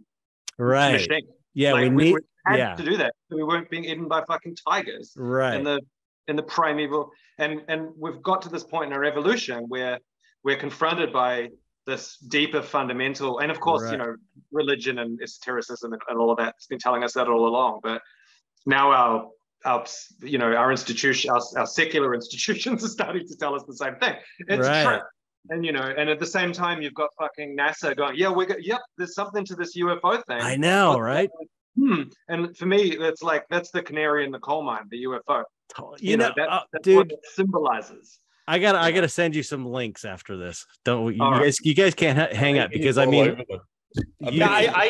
machine. Yeah, we had to do that. We weren't being eaten by fucking tigers, right? In the primeval, and we've got to this point in our evolution where we're confronted by this deeper fundamental, and of course, religion and esotericism and all of that's been telling us that all along. But now our institution, our secular institutions are starting to tell us the same thing. It's true. And and at the same time, you've got fucking NASA going, there's something to this UFO thing. I know, right? And for me, that's the canary in the coal mine, the UFO. That's dude, what it symbolizes. I gotta send you some links after this. Don't you guys can't hang up, because I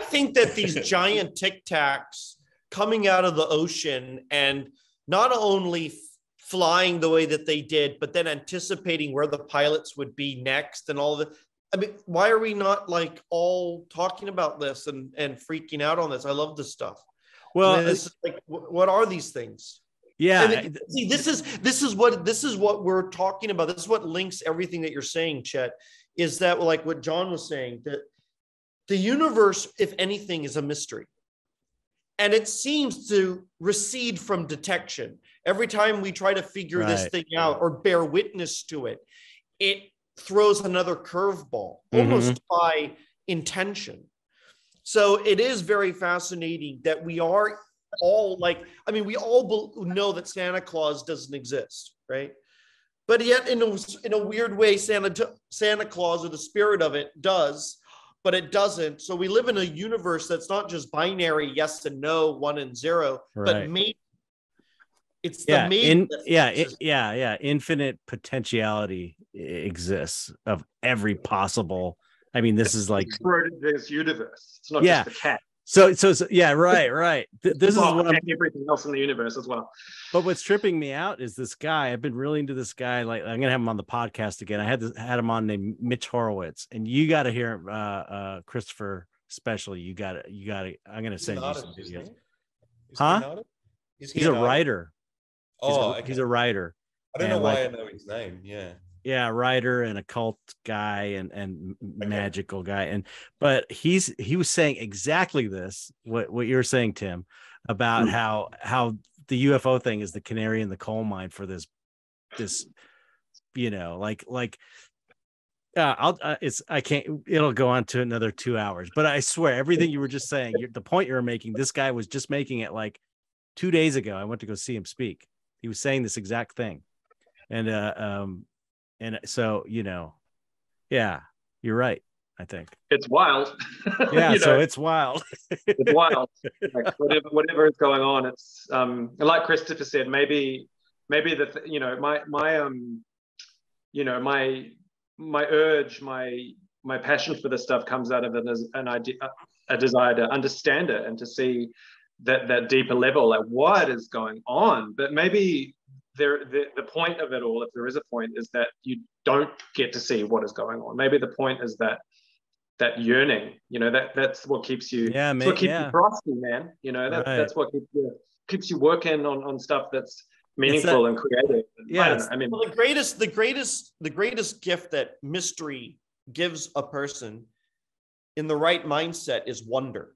think that these giant Tic Tacs coming out of the ocean and not only flying the way that they did, but then anticipating where the pilots would be next and all of it. I mean, why are we not like all talking about this and freaking out on this? I love this stuff. Well, it's like, what are these things? Yeah. See, this is what we're talking about. This is what links everything that you're saying, Chet, is that like what Jon was saying, that the universe, if anything, is a mystery. And it seems to recede from detection. Every time we try to figure this thing out or bear witness to it, it throws another curveball, almost by intention. So it is very fascinating that we are all we all know that Santa Claus doesn't exist, right? But yet in a weird way, Santa Claus, or the spirit of it, does, but it doesn't. So we live in a universe that's not just binary, yes and no, 1 and 0, but maybe. It's the infinite potentiality exists of every possible. I mean, this is like this universe. It's not just the cat. So right. This is what everything else in the universe as well. But what's tripping me out is this guy. I've been really into this guy. Like, I'm gonna have him on the podcast again. I had him on named Mitch Horowitz, and you got to hear Christopher especially. You got to. I'm gonna send you some videos. Huh? He's a writer. He's a writer. I don't know why I know his name. Yeah, writer and occult guy and magical guy. But he was saying exactly this, what you're saying, Tim, about how the UFO thing is the canary in the coal mine for this it'll go on to another 2 hours, but I swear everything you were just saying, the point you were making, this guy was just making it like 2 days ago. I went to go see him speak. He was saying this exact thing. And so, you're right. I think it's wild. Yeah. So it's wild. It's wild. Like whatever is going on. It's like Christopher said, maybe my urge, my passion for this stuff comes out of an idea, a desire to understand it and to see that deeper level, like what is going on. But maybe the point of it all, if there is a point, is that you don't get to see what is going on. Maybe the point is that yearning, that's what keeps you. Yeah, man. What keeps you frosty, man. That's what keeps you working on stuff that's meaningful and creative. Yeah, the greatest gift that mystery gives a person in the right mindset is wonder.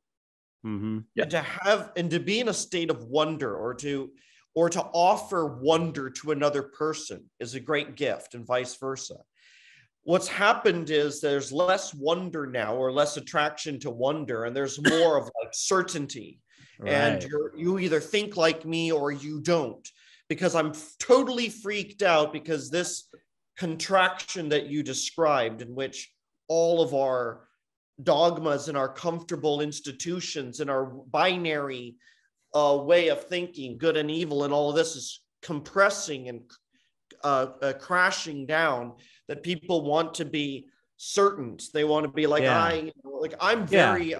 Mm-hmm. Yeah. And to be in a state of wonder, or to offer wonder to another person is a great gift, and vice versa. What's happened is there's less wonder now, or less attraction to wonder, and there's more of like certainty. Right. And you either think like me or you don't, because I'm totally freaked out because this contraction that you described, in which all of our dogmas and our comfortable institutions and our binary way of thinking, good and evil, and all of this is compressing and crashing down, that people want to be certain. They want to be like, I'm very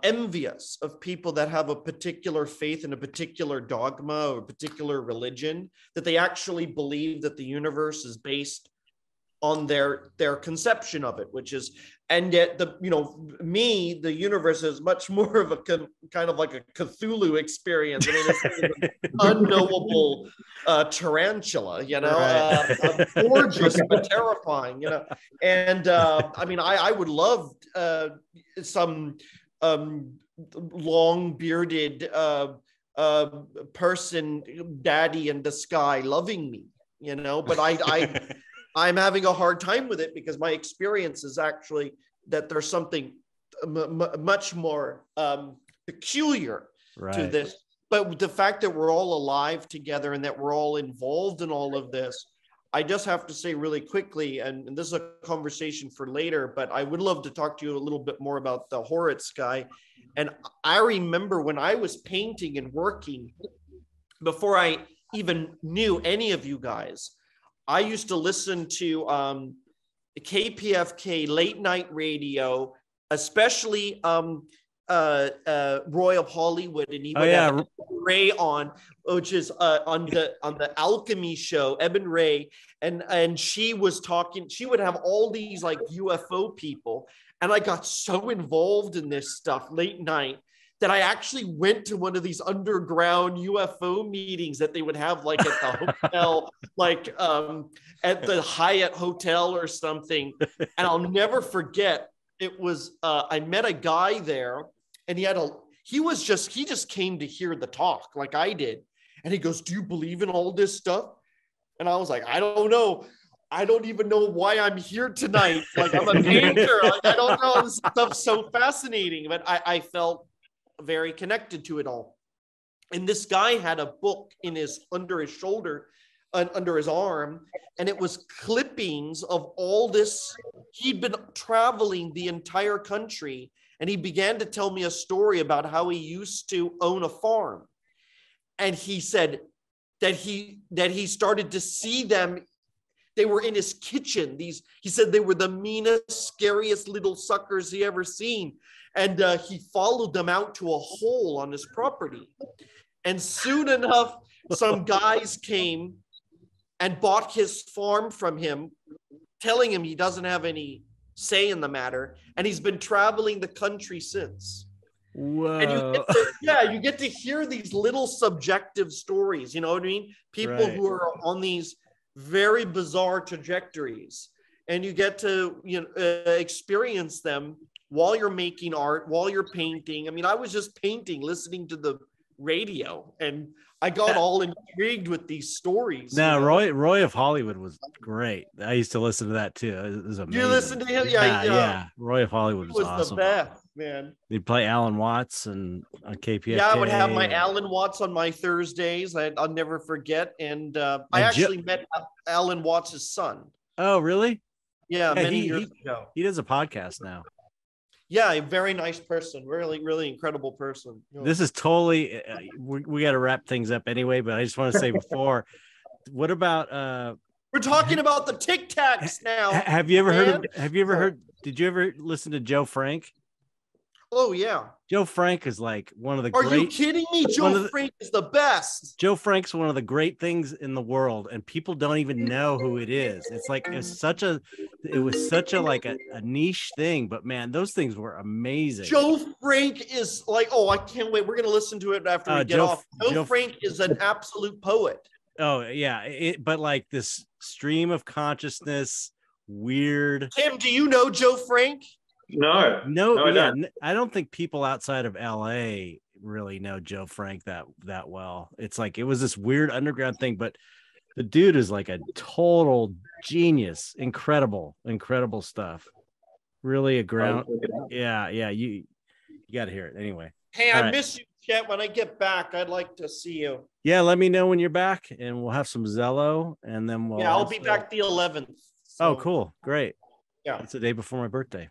envious of people that have a particular faith in a particular dogma or a particular religion, that they actually believe that the universe is based on their conception of it, which is, and yet the universe is much more of a kind of like a Cthulhu experience. I mean, it's an unknowable tarantula, gorgeous but terrifying, And I mean, I would love some long bearded person, daddy in the sky, loving me, but I'm having a hard time with it, because my experience is actually that there's something much more peculiar to this. But the fact that we're all alive together and that we're all involved in all of this, I just have to say really quickly, and this is a conversation for later, but I would love to talk to you a little bit more about the Horowitz guy. And I remember when I was painting and working, before I even knew any of you guys, I used to listen to KPFK late night radio, especially Roy of Hollywood, and he would have Ray on, which is on the Alchemy show, Eben Ray, and she was talking. She would have all these like UFO people, and I got so involved in this stuff late night that I actually went to one of these underground UFO meetings that they would have like at the hotel, like at the Hyatt Hotel or something. And I'll never forget, it was, I met a guy there, and he just came to hear the talk like I did. And he goes, "Do you believe in all this stuff?" And I was like, "I don't know. I don't even know why I'm here tonight. Like, I'm a painter. Like, I don't know. This stuff's so fascinating." But I felt very connected to it all. And this guy had a book under his shoulder, under his arm, and it was clippings of all this. He'd been traveling the entire country, and he began to tell me a story about how he used to own a farm. And he said that he started to see them. They were in his kitchen. He said they were the meanest, scariest little suckers he ever seen. And he followed them out to a hole on his property. And soon enough, some guys came and bought his farm from him, telling him he doesn't have any say in the matter. And he's been traveling the country since. Whoa. And you get to hear these little subjective stories, you know what I mean? People who are on these very bizarre trajectories, and you get to experience them while you're making art, while you're painting. I mean, I was just painting, listening to the radio, and I got all intrigued with these stories. No, Roy of Hollywood was great. I used to listen to that too. It was amazing. You listen to him? Yeah. Roy of Hollywood was awesome. The best, man. He'd play Alan Watts and on KPFK. Yeah, I would have my Alan Watts on my Thursdays. I'll never forget. And I actually met Alan Watts' son. Oh, really? Yeah, many years ago. He does a podcast now. Yeah, a very nice person. Really, really incredible person. This is totally, we got to wrap things up anyway, but I just want to say before, what about, we're talking about the Tic Tacs now. Have you ever heard, did you ever listen to Joe Frank? Oh, yeah. Joe Frank is like one of the Are you kidding me? Joe Frank is the best. Joe Frank's one of the great things in the world, and people don't even know who it is. It's like it was such a like a niche thing, but man, those things were amazing. Joe Frank is like, I can't wait. We're gonna listen to it after we get off. Joe Frank is an absolute poet. Oh yeah, but like this stream of consciousness, weird. Tim, do you know Joe Frank? No, I yeah, don't. I don't think people outside of LA really know Joe Frank that well. It's like it was this weird underground thing, but the dude is like a total genius. Incredible stuff. Really a ground. Yeah, you got to hear it anyway. Hey, All I right. miss you, Chet. When I get back, I'd like to see you. Yeah, let me know when you're back, and we'll have some Zello, and then we'll. Yeah, I'll be back the 11th. So. Oh, cool, great. Yeah, it's the day before my birthday.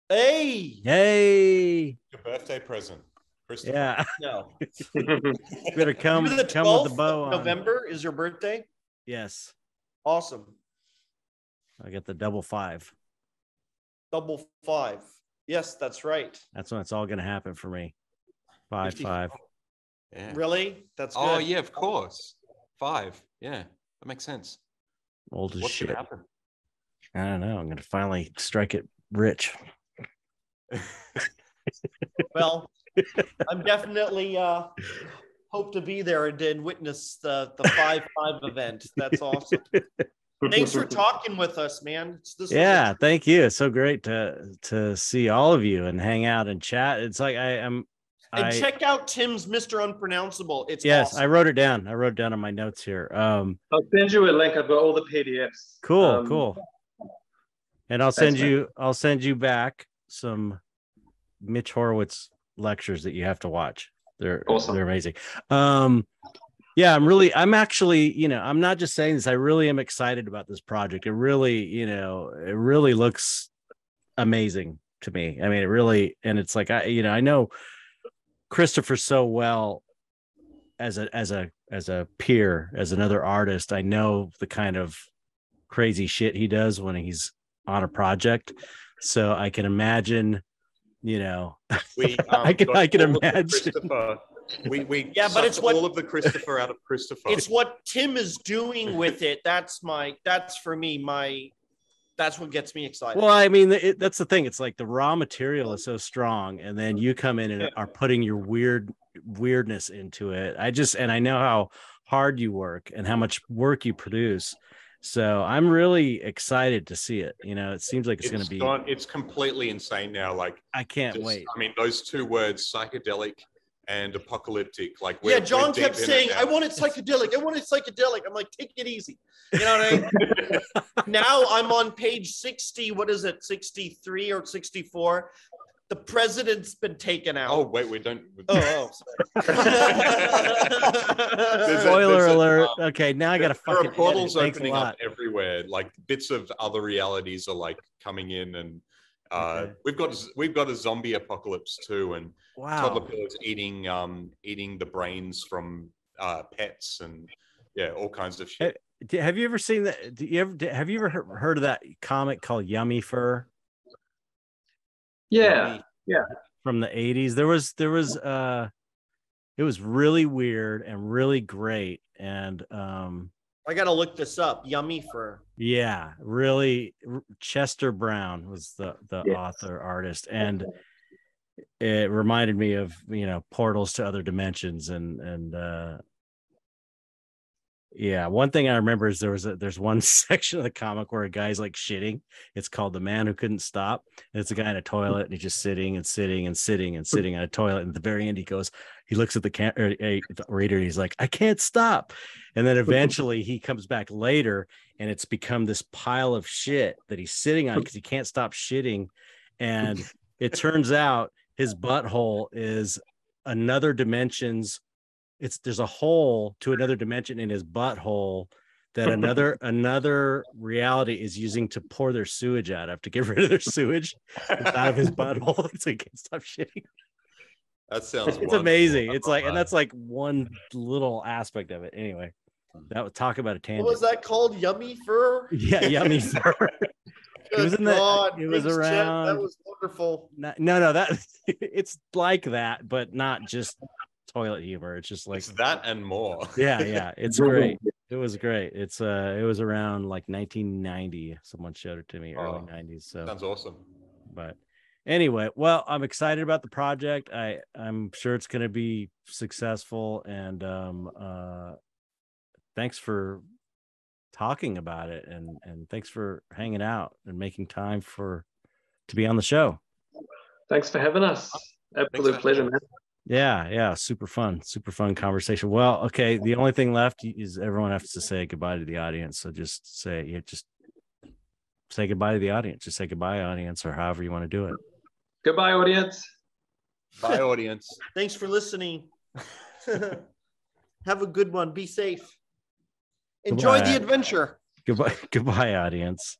Hey, yay! Your birthday present, Christopher. Yeah. No. Better come The 12th with the bow of on. November is your birthday? Yes. Awesome. I get the double 5. Double 5. Yes, that's right. That's when it's all going to happen for me. 5. Yeah. Really? That's good. Oh yeah, of course. 5. Yeah, that makes sense. Old as What's shit. gonna happen? I don't know. I'm going to finally strike it rich. Well, I'm definitely hope to be there and witness the 5-5 event. That's awesome. Thanks for talking with us, man. Yeah, thank you. It's so great to see all of you and hang out and chat. It's like And check out Tim's Mr. Unpronounceable. It's yes, awesome. I wrote it down. On my notes here. I'll send you a link. I've got all the PDFs. Cool. And I'll send you back some Mitch Horowitz lectures that you have to watch. They're awesome. They're amazing. Yeah, I'm actually, I'm not just saying this. I really am excited about this project. It really looks amazing to me. I mean, it really, and it's like, I know Christopher so well as a peer, as another artist. I know the kind of crazy shit he does when he's on a project. So I can imagine, I can imagine. We but it's all of the Christopher out of Christopher. It's what Tim is doing with it. That's what gets me excited. Well, I mean, that's the thing. It's like the raw material is so strong, and then you come in and are putting your weirdness into it. I know how hard you work and how much work you produce. So I'm really excited to see it. It seems like it's going to be. It's completely insane now. Like I can't wait. I mean, those two words, psychedelic and apocalyptic. Like John kept saying, "I want it psychedelic. I want it psychedelic." I'm like, take it easy. You know what I mean? Now I'm on page 60. What is it? 63 or 64? The president's been taken out. Oh wait, we don't. Spoiler alert. Okay, now I gotta fucking. There are portals opening up everywhere. Like bits of other realities are like coming in, and we've got a zombie apocalypse too, and Toddlerpillars eating the brains from pets, and all kinds of shit. Have you ever seen that? Have you ever heard of that comic called Yummy Fur? Yeah. From the 80s. There was it was really weird and really great. And I gotta look this up. Yummy Fur. Yeah, really. Chester Brown was the author artist, and it reminded me of portals to other dimensions and one thing I remember is there's one section of the comic where a guy's like shitting. It's called The Man Who Couldn't Stop. And it's a guy in a toilet, and he's just sitting and sitting and sitting and sitting on a toilet. And at the very end, he looks at the reader, and he's like, I can't stop. And then eventually he comes back later, and it's become this pile of shit that he's sitting on because he can't stop shitting. And it turns out his butthole is another dimension's. There's a hole to another dimension in his butthole that another reality is using to pour their sewage out of, to get rid of their sewage out of his butthole. So he can't stop shitting. That sounds. It's amazing. It's like, and that's like one little aspect of it. Anyway, that would talk about a tangent. What was that called? Yummy Fur? Yeah, Yummy Fur. It was in it was around. That was wonderful. No, that it's like that, but not just toilet humor. It's just like it's that and more. Yeah, it's great. It was great. It was around like 1990. Someone showed it to me, early 90s. So sounds awesome. But anyway, well, I'm excited about the project. I'm sure it's going to be successful, and thanks for talking about it, and thanks for hanging out and making time to to be on the show. Thanks for having us. Absolute pleasure, man. Yeah, super fun conversation. Well, okay, the only thing left is everyone has to say goodbye to the audience. So just say goodbye to the audience. Just say goodbye, audience, or however you want to do it. Goodbye, audience. Bye, audience. Thanks for listening. Have a good one. Be safe. Enjoy the adventure. Goodbye, audience.